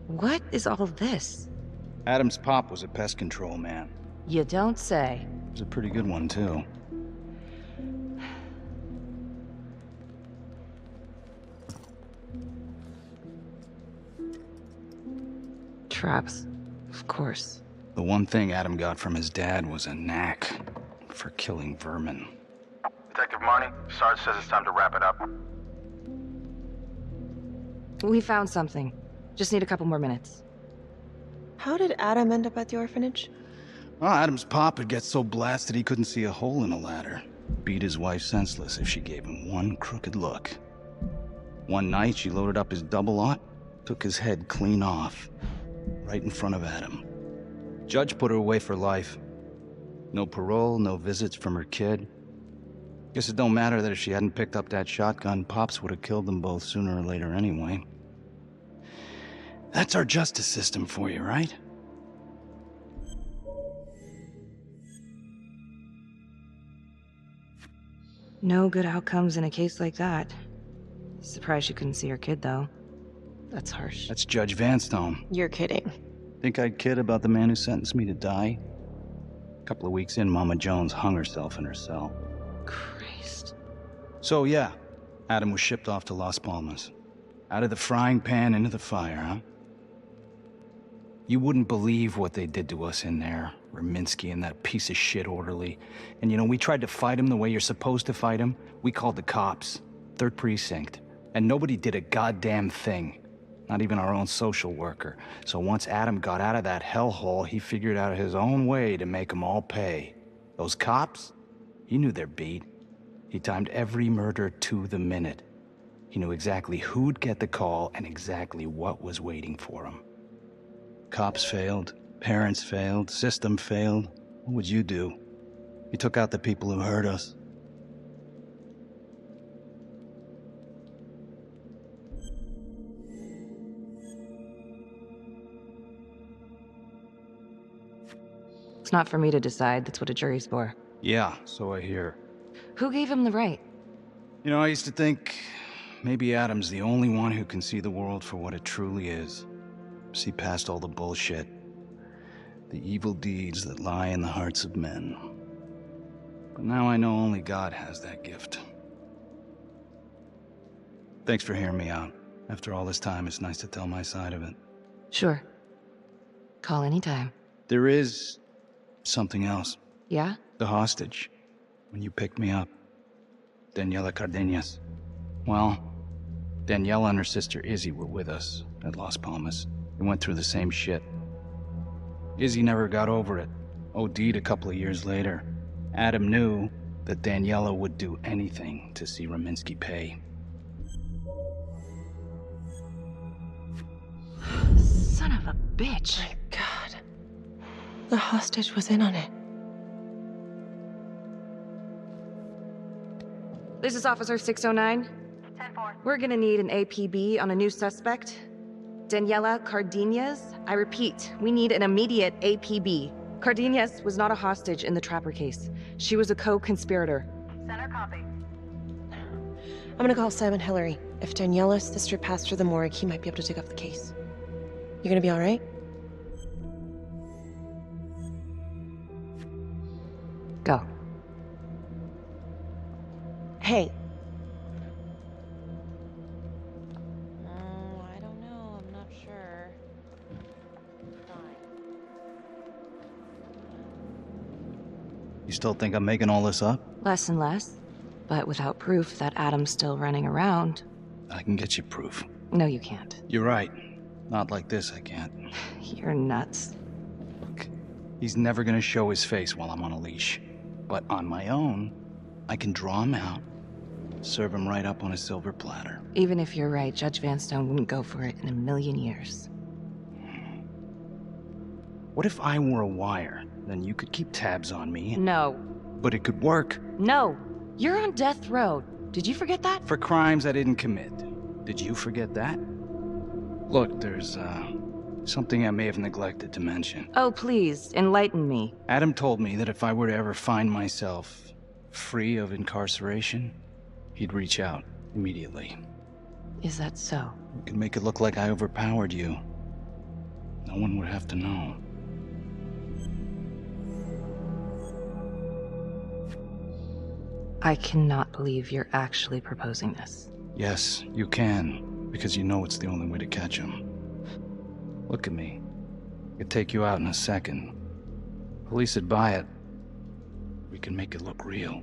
What is all this? Adam's pop was a pest control man. You don't say. He was a pretty good one, too. Traps, of course. The one thing Adam got from his dad was a knack for killing vermin. Detective Marnie, Sarge says it's time to wrap it up. We found something. Just need a couple more minutes. How did Adam end up at the orphanage? Well, Adam's pop would get so blasted he couldn't see a hole in a ladder. Beat his wife senseless if she gave him one crooked look. One night, she loaded up his double-aught, Took his head clean off, right in front of Adam. Judge put her away for life. No parole, no visits from her kid. Guess it don't matter that if she hadn't picked up that shotgun, Pops would have killed them both sooner or later anyway. That's our justice system for you, right? No good outcomes in a case like that. Surprised she couldn't see her kid, though. That's harsh. That's Judge Vanstone. You're kidding. Think I'd kid about the man who sentenced me to die? A couple of weeks in, Mama Jones hung herself in her cell. Christ. So yeah, Adam was shipped off to Las Palmas. Out of the frying pan into the fire, huh? You wouldn't believe what they did to us in there. Raminsky and that piece of shit orderly. And you know, we tried to fight him the way you're supposed to fight him. We called the cops. 3rd Precinct. And nobody did a goddamn thing. Not even our own social worker. So once Adam got out of that hellhole, he figured out his own way to make them all pay. Those cops? He knew their beat. He timed every murder to the minute. He knew exactly who'd get the call and exactly what was waiting for him. Cops failed, parents failed, system failed. What would you do? You took out the people who hurt us. It's not for me to decide. That's what a jury's for. Yeah, so I hear. Who gave him the right? You know, I used to think maybe Adam's the only one who can see the world for what it truly is. See past all the bullshit. The evil deeds that lie in the hearts of men. But now I know only God has that gift. Thanks for hearing me out. After all this time, it's nice to tell my side of it. Sure. Call anytime. There is something else. Yeah? The hostage. When you picked me up. Daniela Cardenas. Well, Daniela and her sister Izzy were with us at Las Palmas. We went through the same shit. Izzy never got over it. OD'd a couple of years later. Adam knew that Daniela would do anything to see Raminsky pay. Son of a bitch. My God. The hostage was in on it. This is Officer 609. 10-4. We're gonna need an APB on a new suspect. Daniela Cardenas. I repeat, we need an immediate APB. Cardenas was not a hostage in the Trapper case. She was a co-conspirator. Center copy. I'm gonna call Simon Hillary. If Daniela's sister passed through the morgue, he might be able to take up the case. You gonna be all right? Go. Hey. I don't know. I'm not sure. You still think I'm making all this up? Less and less. But without proof that Adam's still running around. I can get you proof. No, you can't. You're right. Not like this, I can't. You're nuts. Look, he's never gonna show his face while I'm on a leash. But on my own, I can draw him out, serve him right up on a silver platter. Even if you're right, Judge Vanstone wouldn't go for it in a million years. What if I were a wire? Then you could keep tabs on me. No. But it could work. No. You're on death row. Did you forget that? For crimes I didn't commit. Did you forget that? Look, there's, something I may have neglected to mention. Oh, please, enlighten me. Adam told me that if I were to ever find myself free of incarceration, he'd reach out immediately. Is that so? It could make it look like I overpowered you. No one would have to know. I cannot believe you're actually proposing this. Yes, you can, because you know it's the only way to catch him. Look at me. I could take you out in a second. Police would buy it. We can make it look real.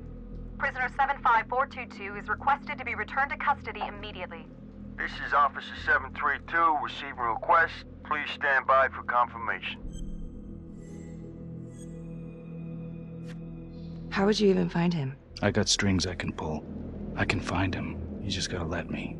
Prisoner 75422 is requested to be returned to custody immediately. This is Officer 732 receiving request. Please stand by for confirmation. How would you even find him? I got strings I can pull. I can find him. You just gotta let me.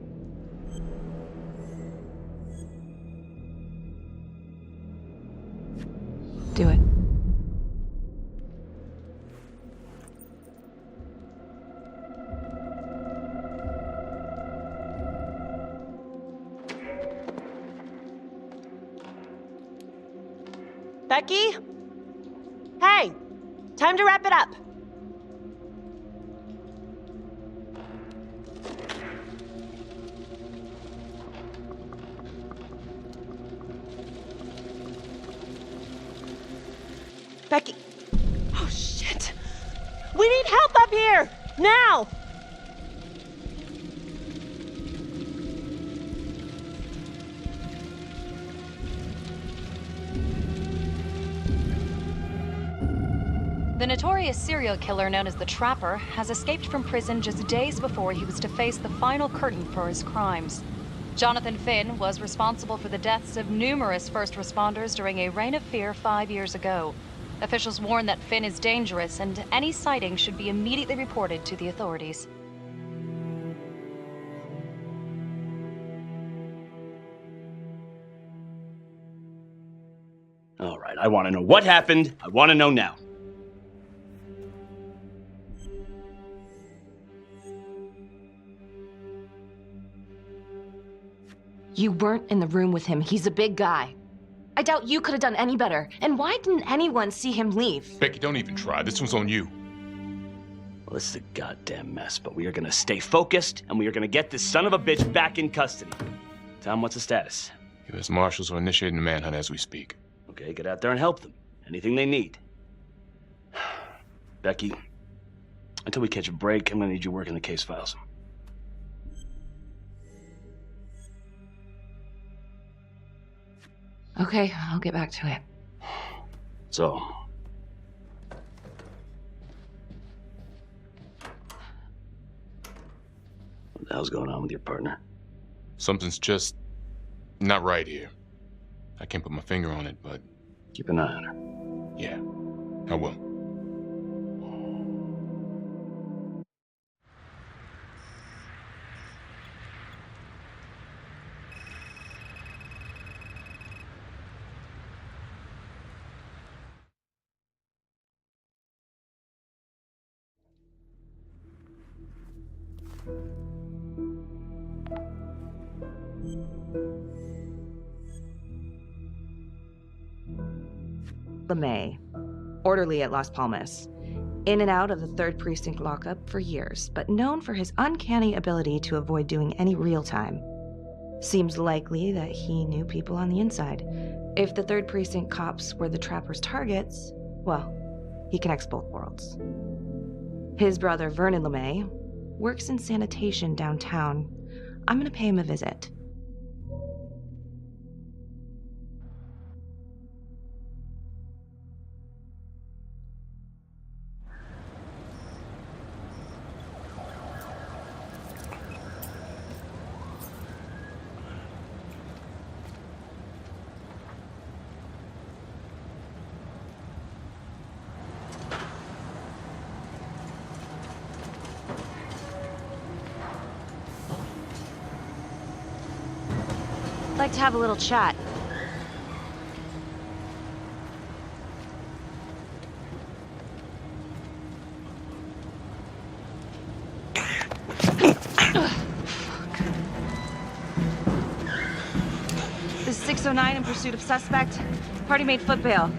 Becky? Hey, time to wrap it up. Becky. Oh, shit. We need help up here! Now! The notorious serial killer known as the Trapper has escaped from prison just days before he was to face the final curtain for his crimes. Jonathan Finn was responsible for the deaths of numerous first responders during a reign of fear 5 years ago. Officials warn that Finn is dangerous and any sighting should be immediately reported to the authorities. All right, I want to know what happened. I want to know now. You weren't in the room with him. He's a big guy. I doubt you could have done any better. And why didn't anyone see him leave? Becky, don't even try. This one's on you. Well, this is a goddamn mess, but we are gonna stay focused, and we are gonna get this son of a bitch back in custody. Tom, what's the status? U.S. Marshals are initiating a manhunt as we speak. Okay, get out there and help them. Anything they need. Becky, until we catch a break, I'm gonna need you working the case files. Okay, I'll get back to it. So, what the hell's going on with your partner? Something's just not right here. I can't put my finger on it, but... Keep an eye on her. Yeah, I will. LeMay, orderly at Las Palmas. In and out of the 3rd Precinct lockup for years, but known for his uncanny ability to avoid doing any real time. Seems likely that he knew people on the inside. If the 3rd Precinct cops were the Trapper's targets, well, he connects both worlds. His brother, Vernon LeMay, works in sanitation downtown. I'm gonna pay him a visit. Like to have a little chat. This is 609 in pursuit of suspect. Party made foot bail.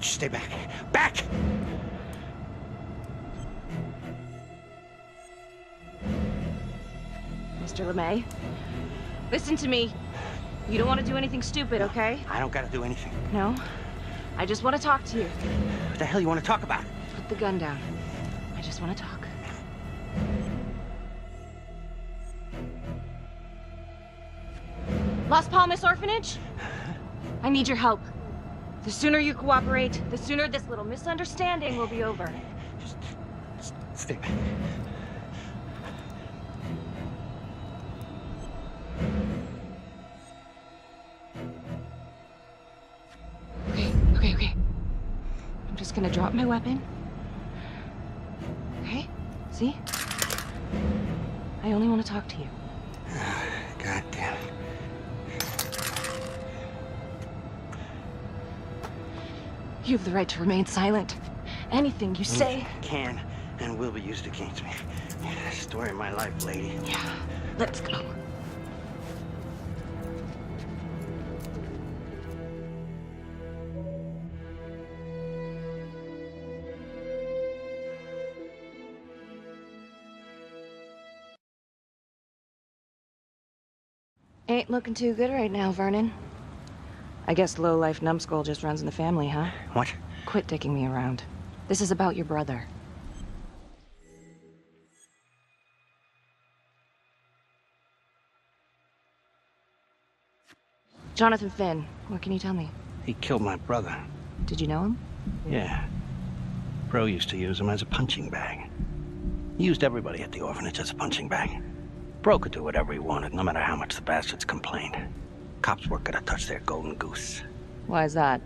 Stay back. Back! Mr. LeMay, listen to me. You don't want to do anything stupid, okay? I don't gotta do anything. No? I just want to talk to you. What the hell you want to talk about? Put the gun down. I just want to talk. Las Palmas Orphanage? I need your help. The sooner you cooperate, the sooner this little misunderstanding will be over. Just stay back. gonna drop my weapon. Okay? See? I only want to talk to you. God damn it. You have the right to remain silent. Anything you say... Can and will be used against me. Story of my life, lady. Yeah, let's go. Ain't looking too good right now, Vernon. I guess low-life numbskull just runs in the family, huh? What? Quit dicking me around. This is about your brother. Jonathan Finn, what can you tell me? He killed my brother. Did you know him? Yeah. Bro used to use him as a punching bag. He used everybody at the orphanage as a punching bag. Bro could do whatever he wanted, no matter how much the bastards complained. Cops weren't gonna touch their golden goose. Why is that?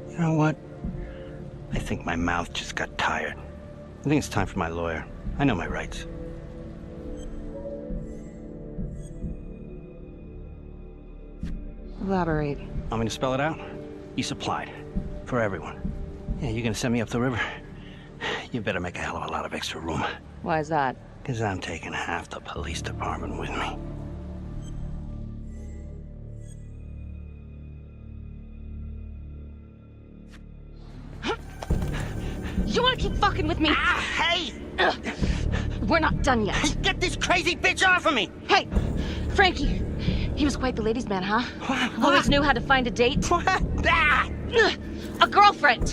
You know what? I think my mouth just got tired. I think it's time for my lawyer. I know my rights. Elaborate. Want me to spell it out? He supplied. For everyone. Yeah, you gonna send me up the river? You better make a hell of a lot of extra room. Why is that? Because I'm taking half the police department with me. You wanna keep fucking with me? Ah, hey! We're not done yet. Get this crazy bitch off of me! Hey! Frankie! He was quite the ladies' man, huh? What? Always knew how to find a date. What? Ah! A girlfriend!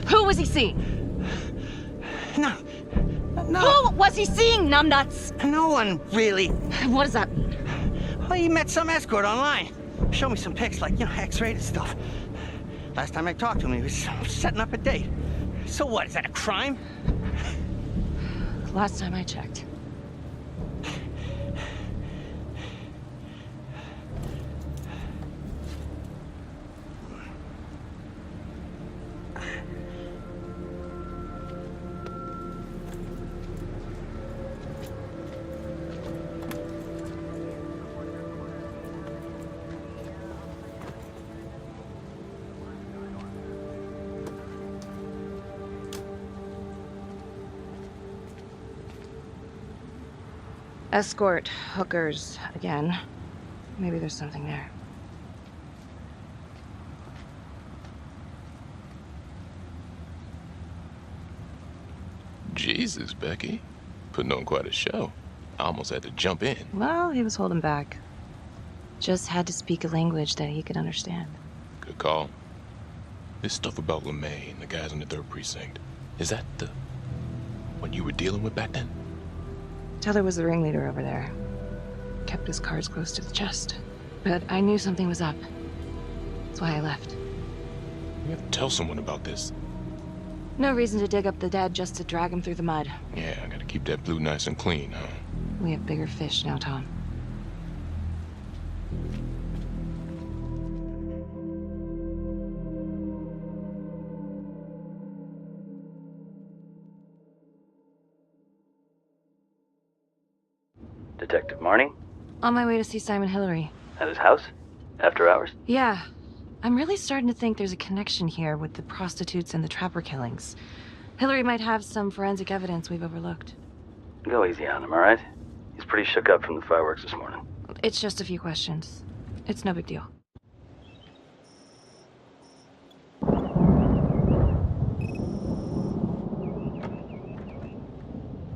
Who was he seeing? No. Who was he seeing, numbnuts? No one, really. What does that mean? Well, he met some escort online. Showed me some pics, like, X-rated stuff. Last time I talked to him, he was setting up a date. So what, is that a crime? Last time I checked. Escort, hookers, again. Maybe there's something there. Jesus, Becky. Putting on quite a show. I almost had to jump in. Well, he was holding back. Just had to speak a language that he could understand. Good call. This stuff about LeMay and the guys in the 3rd Precinct, is that the one you were dealing with back then? Teller was the ringleader over there. Kept his cards close to the chest. But I knew something was up. That's why I left. You have to tell someone about this. No reason to dig up the dead just to drag him through the mud. Yeah, I gotta keep that blue nice and clean, huh? We have bigger fish now, Tom. Detective Marnie? On my way to see Simon Hillary. At his house? After hours? Yeah. I'm really starting to think there's a connection here with the prostitutes and the trapper killings. Hillary might have some forensic evidence we've overlooked. Go easy on him, all right? He's pretty shook up from the fireworks this morning. It's just a few questions. It's no big deal.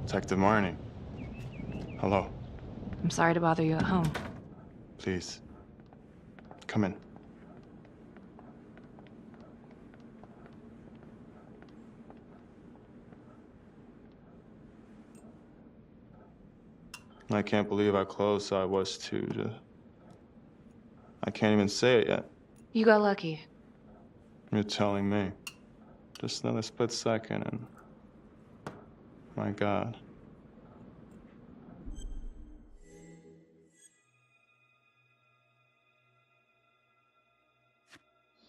Detective Marnie. Hello. I'm sorry to bother you at home. Please. Come in. I can't believe how close I was to I can't even say it yet. You got lucky. You're telling me. Just another split second and... My God.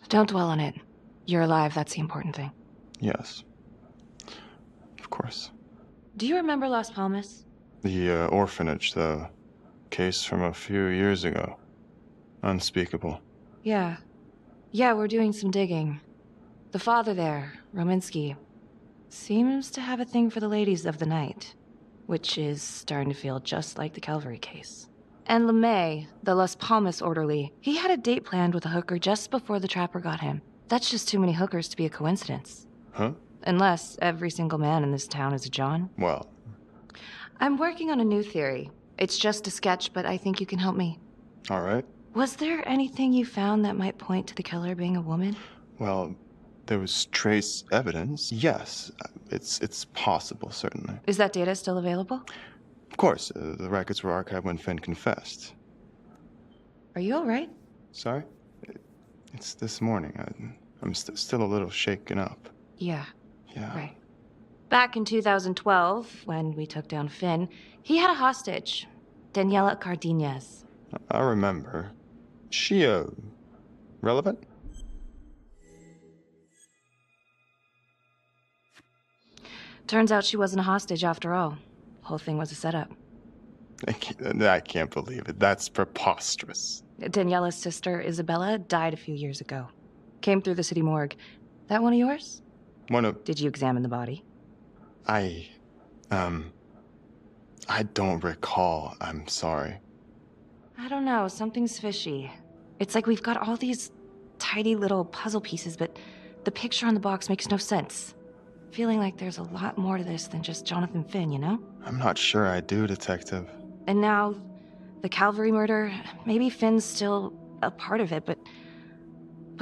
Don't dwell on it. You're alive, that's the important thing. Yes. Of course. Do you remember Las Palmas? The orphanage, the case from a few years ago. Unspeakable. Yeah. Yeah, we're doing some digging. The father there, Rominsky, seems to have a thing for the ladies of the night, which is starting to feel just like the Calvary case. And LeMay, the Las Palmas orderly, he had a date planned with a hooker just before the trapper got him. That's just too many hookers to be a coincidence. Huh? Unless every single man in this town is a John. Well, I'm working on a new theory. It's just a sketch, but I think you can help me. all right. Was there anything you found that might point to the killer being a woman? Well, there was trace evidence. Yes, it's possible, certainly. Is that data still available? Of course, the records were archived when Finn confessed. Are you all right? Sorry? It's this morning. I'm still a little shaken up. Yeah. Yeah. Right. Back in 2012, when we took down Finn, he had a hostage, Daniela Cardenas. I remember. She, relevant? Turns out she wasn't a hostage after all. Whole thing was a setup. I can't believe it. That's preposterous. Daniela's sister, Isabella, died a few years ago. Came through the city morgue. That one of yours? Did you examine the body? I don't recall. I'm sorry. I don't know. Something's fishy. It's like we've got all these tidy little puzzle pieces, but the picture on the box makes no sense. Feeling like there's a lot more to this than just Jonathan Finn, you know? I'm not sure I do, Detective. And now, the Calvary murder, maybe Finn's still a part of it, but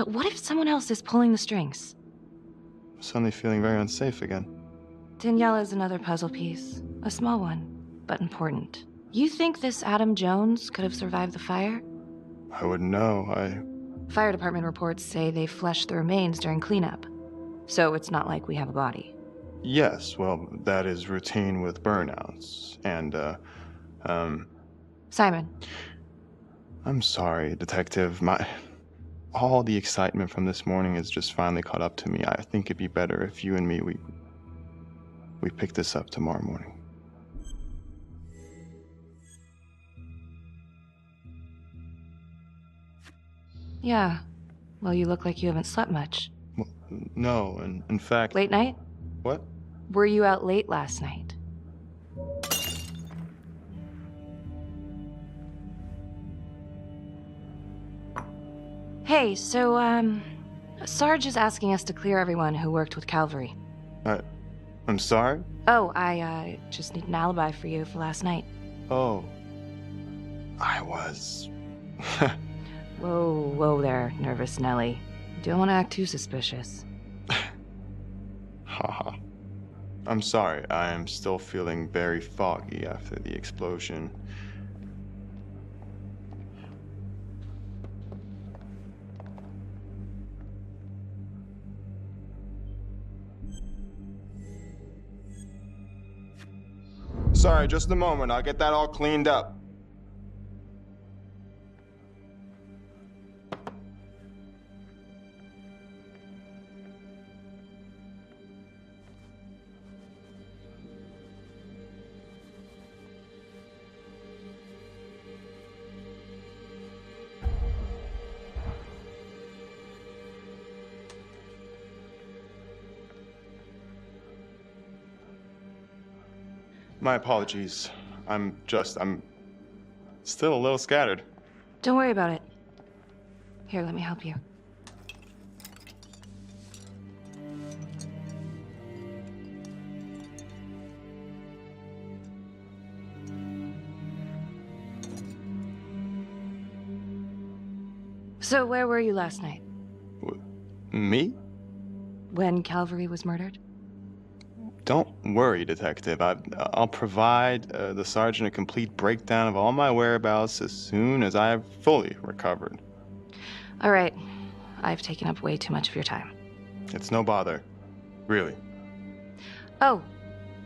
what if someone else is pulling the strings? I'm suddenly feeling very unsafe again. Daniela's another puzzle piece. A small one, but important. You think this Adam Jones could have survived the fire? I wouldn't know. Fire department reports say they flushed the remains during cleanup. So it's not like we have a body. Yes, well, that is routine with burnouts. And, Simon. I'm sorry, Detective. All the excitement from this morning has just finally caught up to me. I think it'd be better if you and me, we pick this up tomorrow morning. Yeah. Well, you look like you haven't slept much. Well, no, in fact... Late night? What? Were you out late last night? Hey, so, Sarge is asking us to clear everyone who worked with Calvary. I'm sorry? Oh, I, just need an alibi for you for last night. Oh. I was... Whoa there, nervous Nelly. Don't want to act too suspicious. Haha. I'm sorry, I am still feeling very foggy after the explosion. Sorry, just a moment. I'll get that all cleaned up. My apologies. I'm still a little scattered. Don't worry about it. Here, let me help you. So where were you last night? Me? When Calvary was murdered? Don't worry, Detective. I'll provide the sergeant a complete breakdown of all my whereabouts as soon as I have fully recovered. All right. I've taken up way too much of your time. It's no bother. Really. Oh,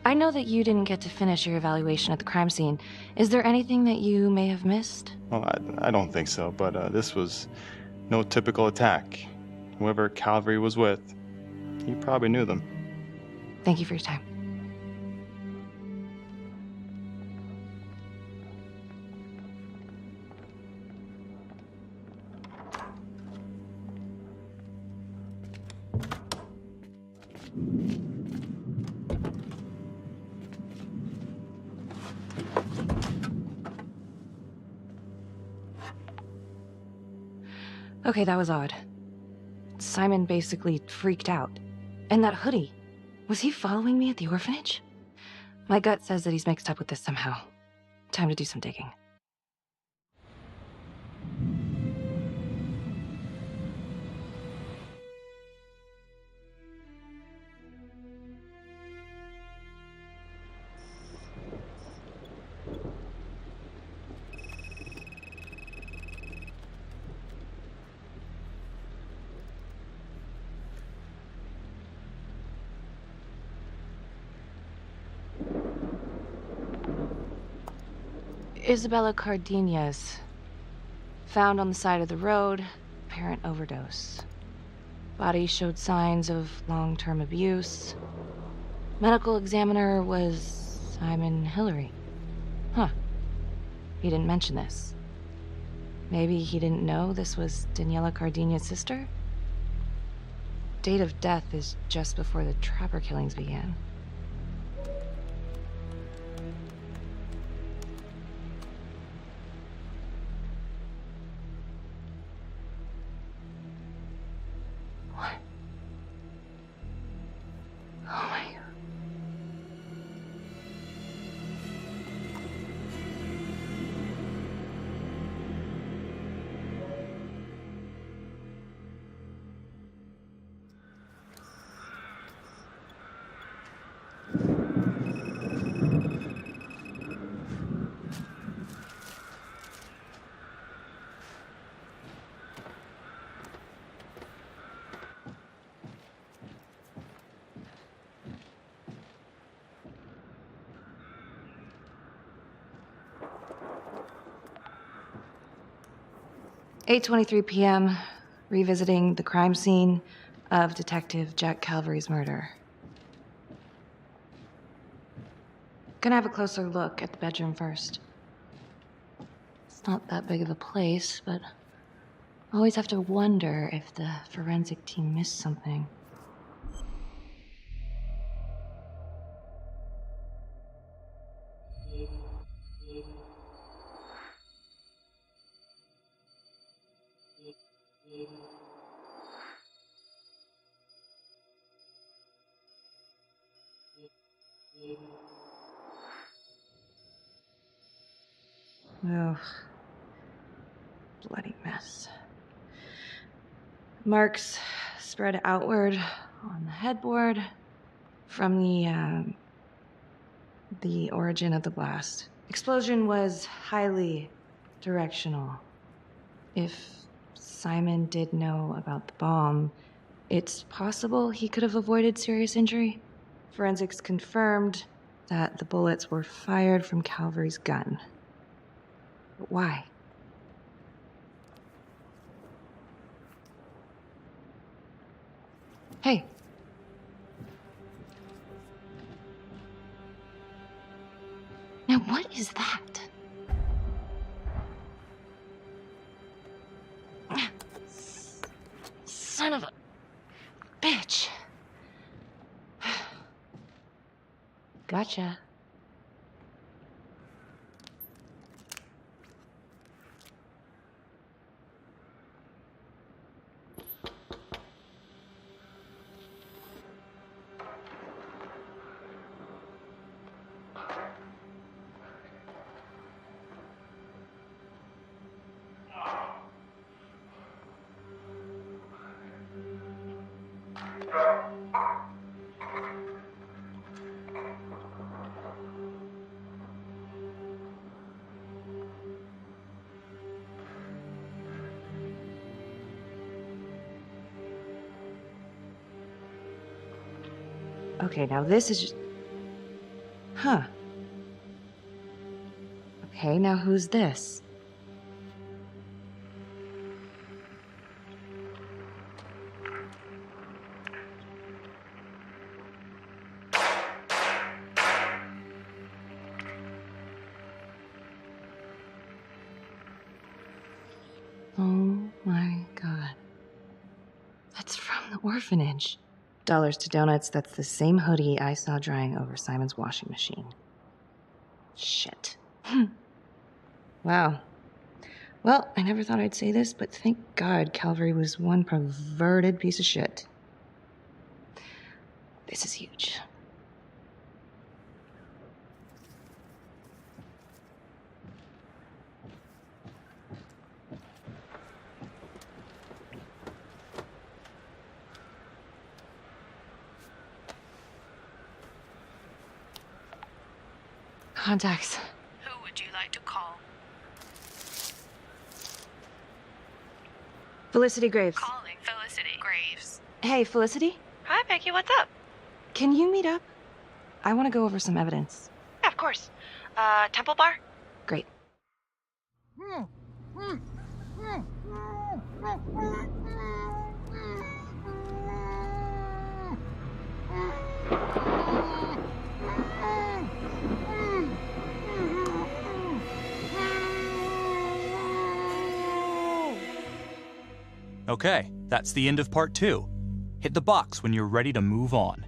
I know that you didn't get to finish your evaluation at the crime scene. Is there anything that you may have missed? Well, I don't think so, but this was no typical attack. Whoever Calvary was with, he probably knew them. Thank you for your time. Okay, that was odd. Simon basically freaked out. And that hoodie, was he following me at the orphanage? My gut says that he's mixed up with this somehow. Time to do some digging. Isabella Cardenas. Found on the side of the road, apparent overdose. Body showed signs of long-term abuse. Medical examiner was Simon Hillary. Huh. He didn't mention this. Maybe he didn't know this was Daniela Cardenas' sister? Date of death is just before the Trapper killings began. Oh my God. 8:23 p.m., revisiting the crime scene of Detective Jack Calvary's murder. Gonna have a closer look at the bedroom first. It's not that big of a place, but I always have to wonder if the forensic team missed something. Oh, bloody mess. Marks spread outward on the headboard from the origin of the blast. Explosion was highly directional. If Simon did know about the bomb, it's possible he could have avoided serious injury. Forensics confirmed that the bullets were fired from Calvary's gun. But why? Hey. Now what is that? Son of a bitch. Gotcha. Okay, now this is just... Huh. Okay, now who's this? Oh my god. That's from the orphanage. Dollars to donuts, that's the same hoodie I saw drying over Simon's washing machine. Shit. Wow. Well, I never thought I'd say this, but thank God Calvary was one perverted piece of shit. This is huge. Contacts. Who would you like to call? Felicity Graves. Calling Felicity Graves. Hey, Felicity? Hi, Becky, what's up? Can you meet up? I want to go over some evidence. Yeah, of course. Temple Bar? Great. Okay, that's the end of part 2. Hit the box when you're ready to move on.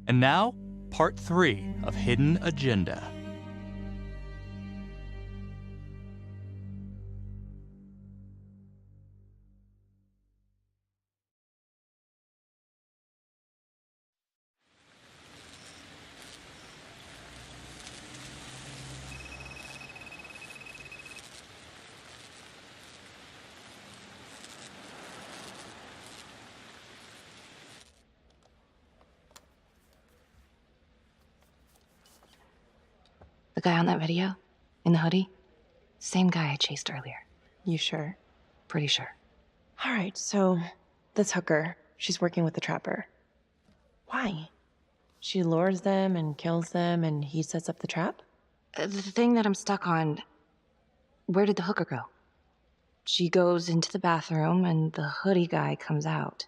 And now, part 3 of Hidden Agenda. The guy on that video? In the hoodie? Same guy I chased earlier. You sure? Pretty sure. All right, so this hooker, she's working with the trapper. Why? She lures them and kills them and he sets up the trap? The thing that I'm stuck on, where did the hooker go? She goes into the bathroom and the hoodie guy comes out.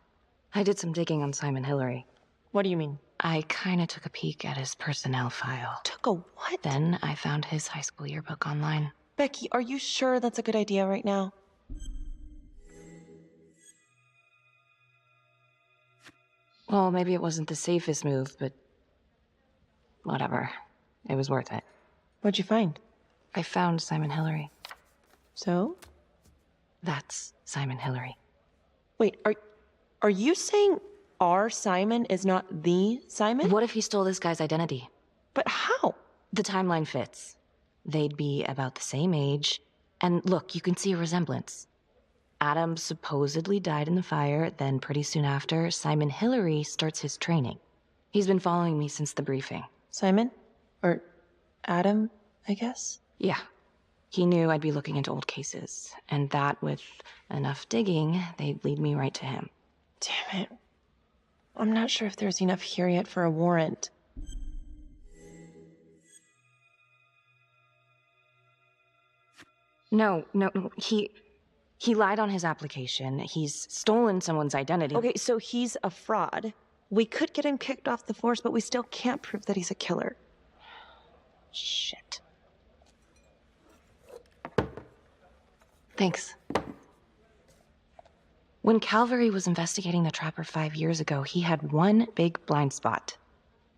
I did some digging on Simon Hillary. What do you mean? I kinda took a peek at his personnel file. Took a what? Then I found his high school yearbook online. Becky, are you sure that's a good idea right now? Well, maybe it wasn't the safest move, but whatever. It was worth it. What'd you find? I found Simon Hillary. So? That's Simon Hillary. Wait, are you saying our Simon is not the Simon? What if he stole this guy's identity? But how? The timeline fits. They'd be about the same age. And look, you can see a resemblance. Adam supposedly died in the fire, then pretty soon after, Simon Hillary starts his training. He's been following me since the briefing. Simon? Or Adam, I guess? Yeah. He knew I'd be looking into old cases, and that with enough digging, they'd lead me right to him. Damn it. I'm not sure if there's enough here yet for a warrant. No, he lied on his application. He's stolen someone's identity. Okay, so he's a fraud, We could get him kicked off the force, but we still can't prove that he's a killer. Shit. Thanks. When Calvary was investigating the Trapper 5 years ago, he had one big blind spot.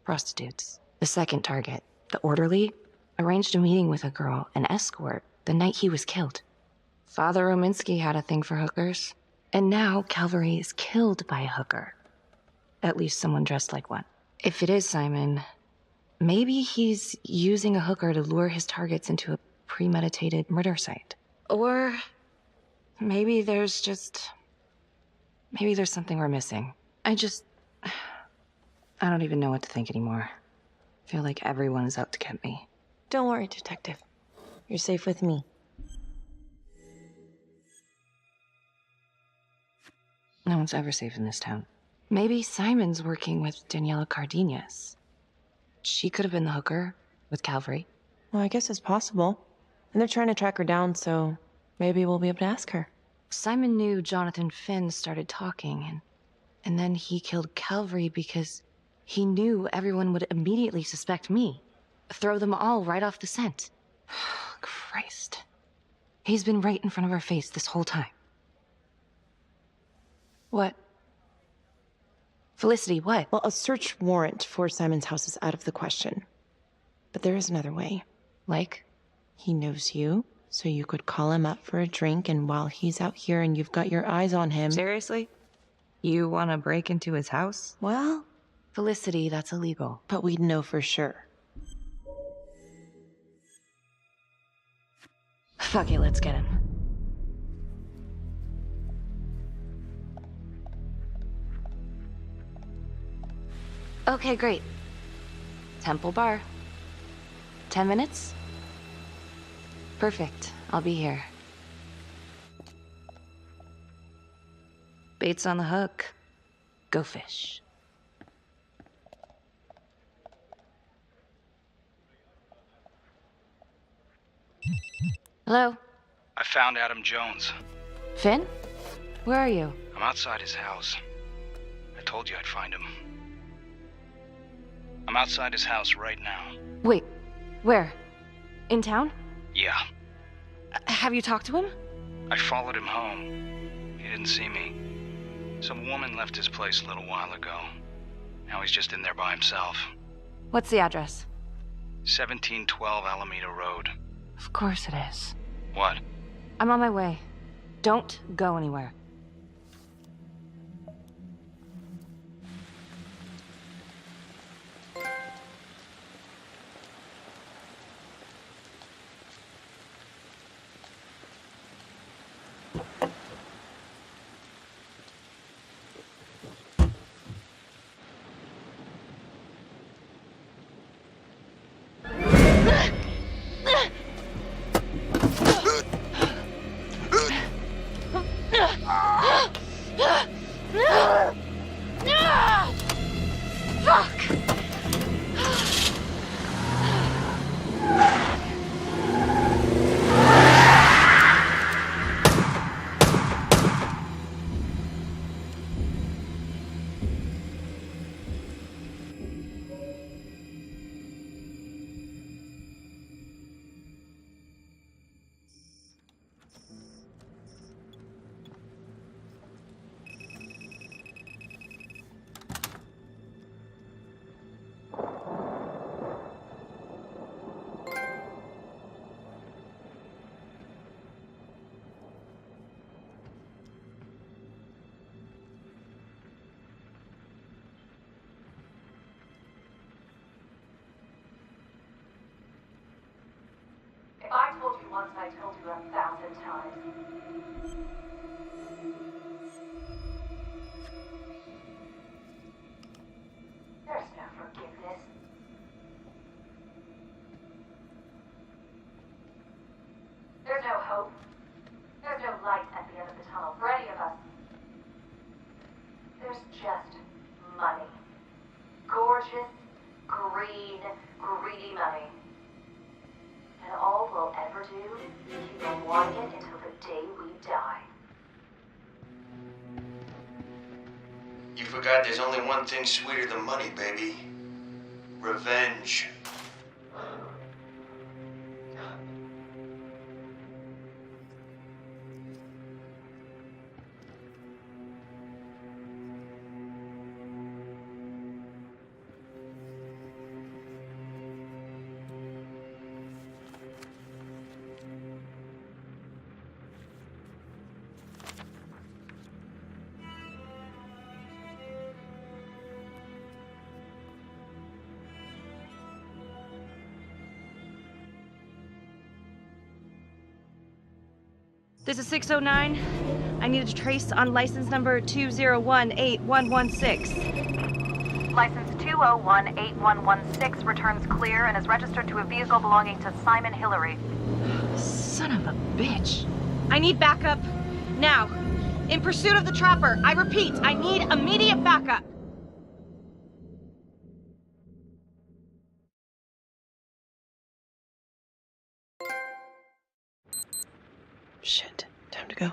Prostitutes. The second target, the orderly, arranged a meeting with a girl, an escort, the night he was killed. Father Rominsky had a thing for hookers. And now Calvary is killed by a hooker. At least someone dressed like one. If it is Simon, maybe he's using a hooker to lure his targets into a premeditated murder site. Or maybe there's something we're missing. I don't even know what to think anymore. I feel like everyone's out to get me. Don't worry, Detective. You're safe with me. No one's ever safe in this town. Maybe Simon's working with Daniela Cardenas. She could have been the hooker with Calvary. Well, I guess it's possible. And they're trying to track her down, so maybe we'll be able to ask her. Simon knew Jonathan Finn started talking, and then he killed Calvary because he knew everyone would immediately suspect me. Throw them all right off the scent. Christ. He's been right in front of our face this whole time. What? Felicity, what? Well, a search warrant for Simon's house is out of the question. But there is another way. Like? He knows you, so you could call him up for a drink, and while he's out here and you've got your eyes on him... Seriously? You want to break into his house? Well... Felicity, that's illegal. But we'd know for sure. Fuck it, let's get him. Okay, great. Temple Bar. 10 minutes? Perfect. I'll be here. Bait's on the hook. Go fish. Hello? I found Adam Jones. Finn? Where are you? I'm outside his house. I told you I'd find him. I'm outside his house right now. Wait, where? In town? Yeah. Have you talked to him? I followed him home. He didn't see me. Some woman left his place a little while ago. Now he's just in there by himself. What's the address? 1712 Alameda Road. Of course it is. What? I'm on my way. Don't go anywhere. If I told you once, I told you 1,000 times. There's no forgiveness. There's no hope. There's no light at the end of the tunnel for any of us. There's just money. Gorgeous, green, greedy money. And all we'll ever do is keep on wanting it until the day we die. You forgot there's only one thing sweeter than money, baby. Revenge. This is 609. I need a trace on license number 2018116. License 2018116 returns clear and is registered to a vehicle belonging to Simon Hillary. Son of a bitch. I need backup. Now. In pursuit of the trapper. I repeat, I need immediate backup. Shit. Time to go.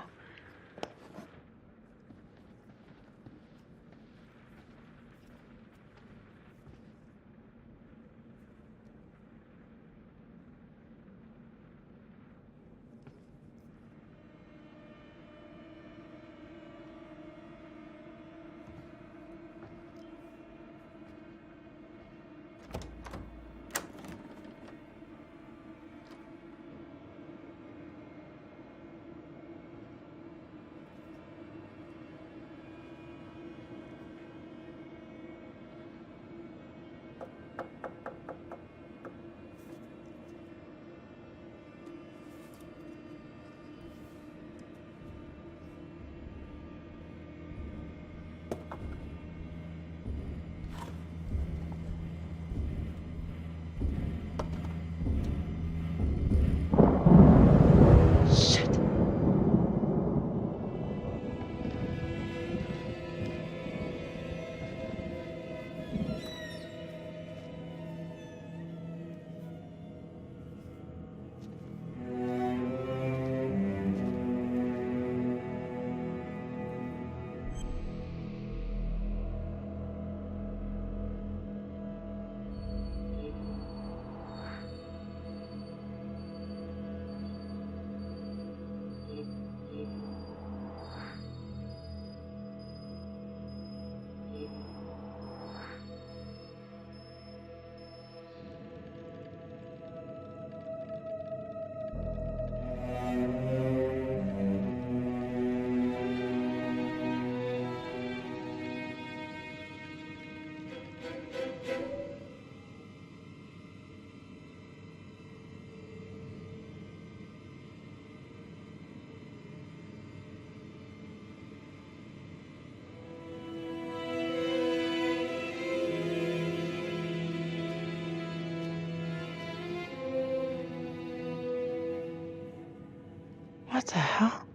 What the hell?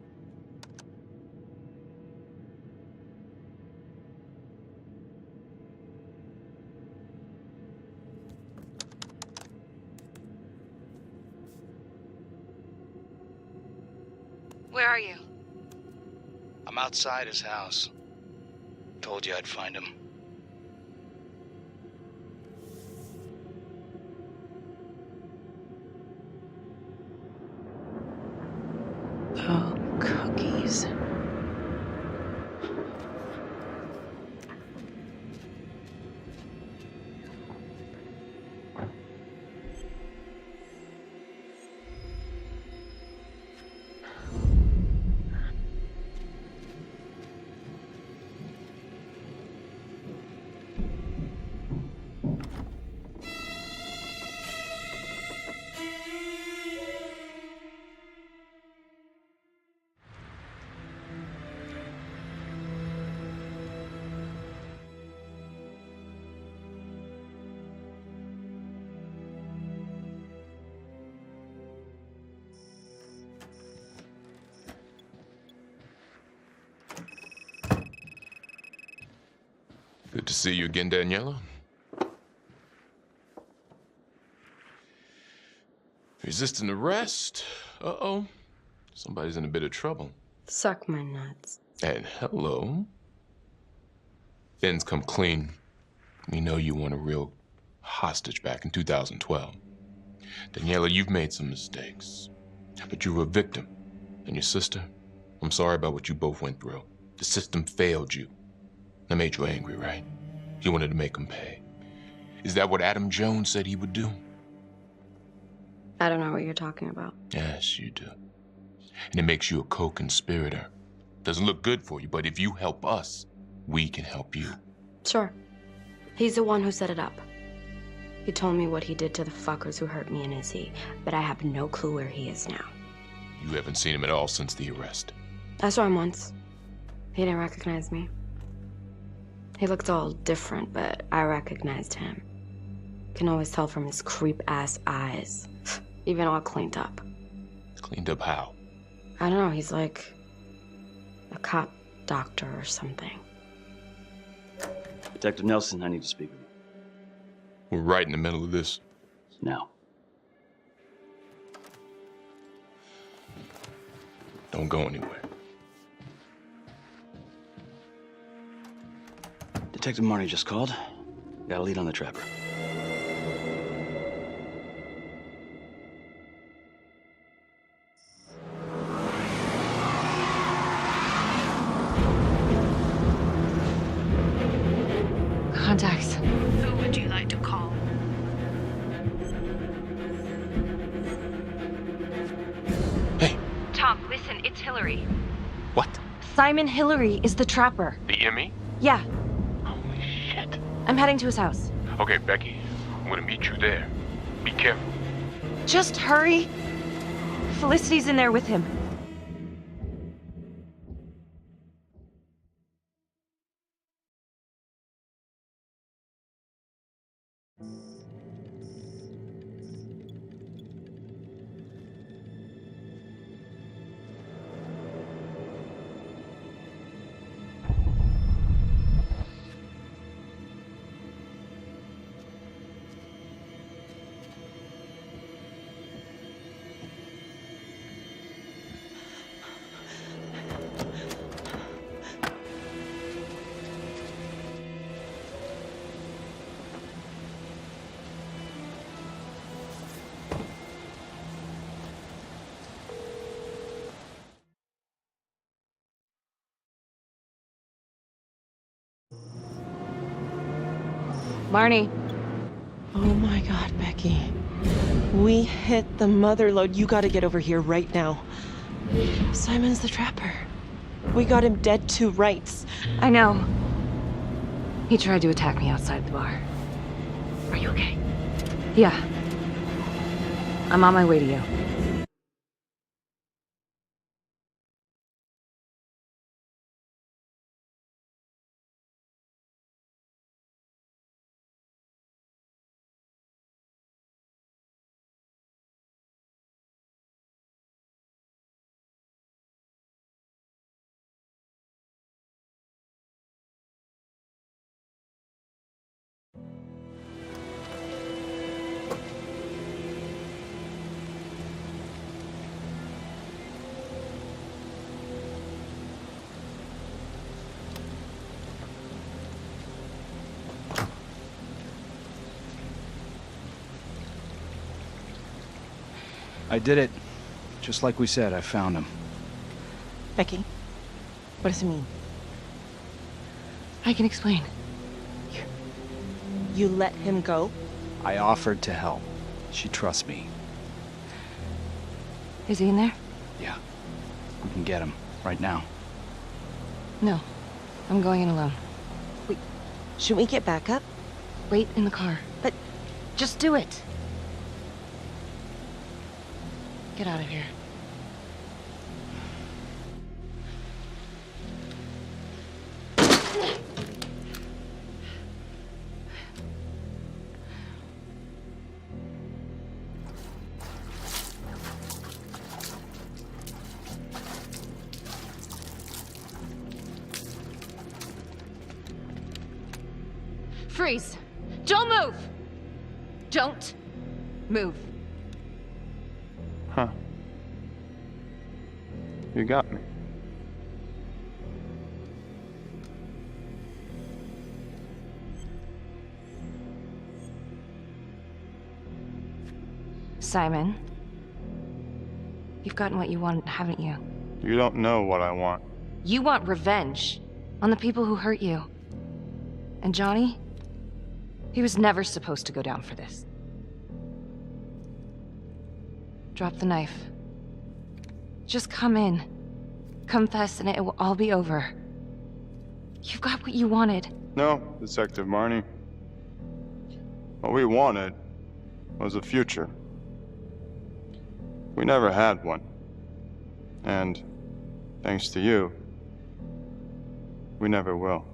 Where are you? I'm outside his house. Told you I'd find him. Oh, cookies. Good to see you again, Daniela. Resisting arrest? Uh-oh. Somebody's in a bit of trouble. Suck my nuts. And hello. Finn's come clean. We know you weren't a real hostage back in 2012. Daniela, you've made some mistakes. But you were a victim. And your sister, I'm sorry about what you both went through. The system failed you. That made you angry, right? You wanted to make him pay. Is that what Adam Jones said he would do? I don't know what you're talking about. Yes, you do. And it makes you a co-conspirator. Doesn't look good for you, but if you help us, we can help you. Sure. He's the one who set it up. He told me what he did to the fuckers who hurt me and Izzy, but I have no clue where he is now. You haven't seen him at all since the arrest. I saw him once. He didn't recognize me. He looked all different, but I recognized him. Can always tell from his creep-ass eyes. Even all cleaned up. Cleaned up how? I don't know, he's like a cop doctor or something. Detective Nelson, I need to speak with you. We're right in the middle of this. Now. Don't go anywhere. Detective Marty just called. Got a lead on the trapper. Contacts. Who would you like to call? Tom, listen, it's Hillary. What? Simon Hillary is the trapper. The Emmy? Yeah. Holy shit. I'm heading to his house. Okay, Becky, I'm gonna meet you there. Be careful. Just hurry. Felicity's in there with him. Marnie. Oh my God, Becky. We hit the mother lode. You gotta get over here right now. Simon's the trapper. We got him dead to rights. I know. He tried to attack me outside the bar. Are you okay? Yeah. I'm on my way to you. I did it. Just like we said, I found him. Becky, what does it mean? I can explain. You let him go? I offered to help. She trusts me. Is he in there? Yeah. We can get him. Right now. No. I'm going in alone. Wait, should we get backup? Wait in the car. But just do it. Get out of here. Freeze! Don't move! Don't move. Huh. You got me. Simon, you've gotten what you want, haven't you? You don't know what I want. You want revenge on the people who hurt you. And Johnny? He was never supposed to go down for this. Drop the knife. Just come in. Confess and it will all be over. You've got what you wanted. No, Detective Marnie. What we wanted was a future. We never had one. And, thanks to you, we never will.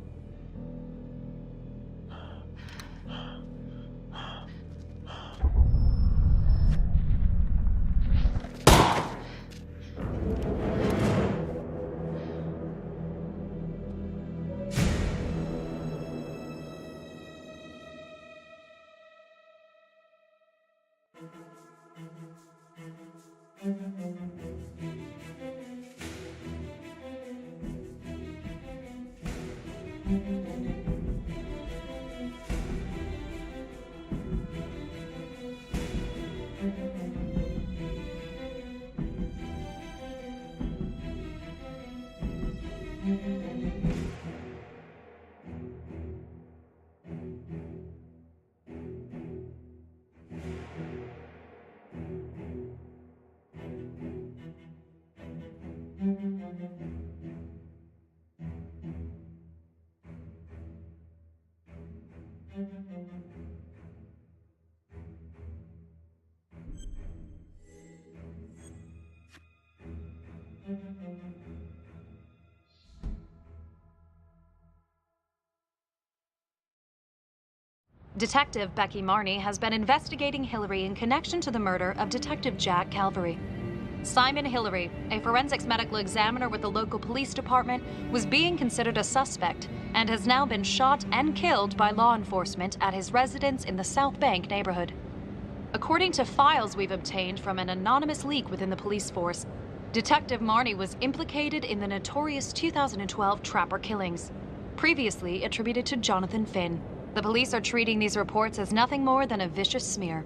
Detective Becky Marnie has been investigating Hillary in connection to the murder of Detective Jack Calvary. Simon Hillary, a forensics medical examiner with the local police department, was being considered a suspect and has now been shot and killed by law enforcement at his residence in the South Bank neighborhood. According to files we've obtained from an anonymous leak within the police force, Detective Marnie was implicated in the notorious 2012 Trapper killings, previously attributed to Jonathan Finn. The police are treating these reports as nothing more than a vicious smear.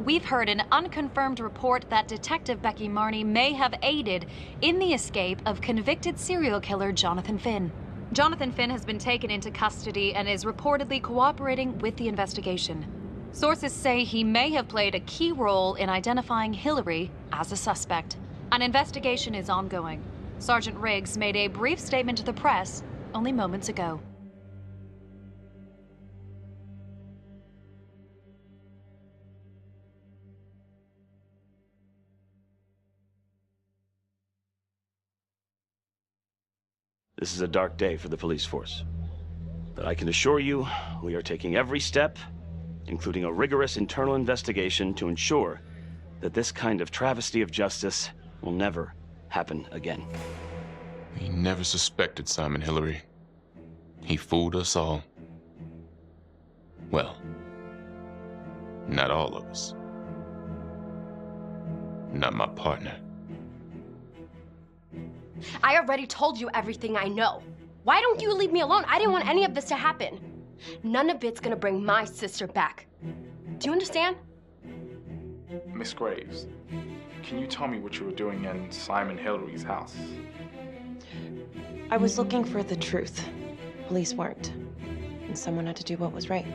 We've heard an unconfirmed report that Detective Becky Marnie may have aided in the escape of convicted serial killer Jonathan Finn. Jonathan Finn has been taken into custody and is reportedly cooperating with the investigation. Sources say he may have played a key role in identifying Hillary as a suspect. An investigation is ongoing. Sergeant Riggs made a brief statement to the press only moments ago. This is a dark day for the police force. But I can assure you, we are taking every step, including a rigorous internal investigation, to ensure that this kind of travesty of justice will never happen again. We never suspected Simon Hillary. He fooled us all. Well, not all of us. Not my partner. I already told you everything I know. Why don't you leave me alone? I didn't want any of this to happen. None of it's gonna bring my sister back. Do you understand? Miss Graves, can you tell me what you were doing in Simon Hillary's house? I was looking for the truth. Police weren't. And someone had to do what was right.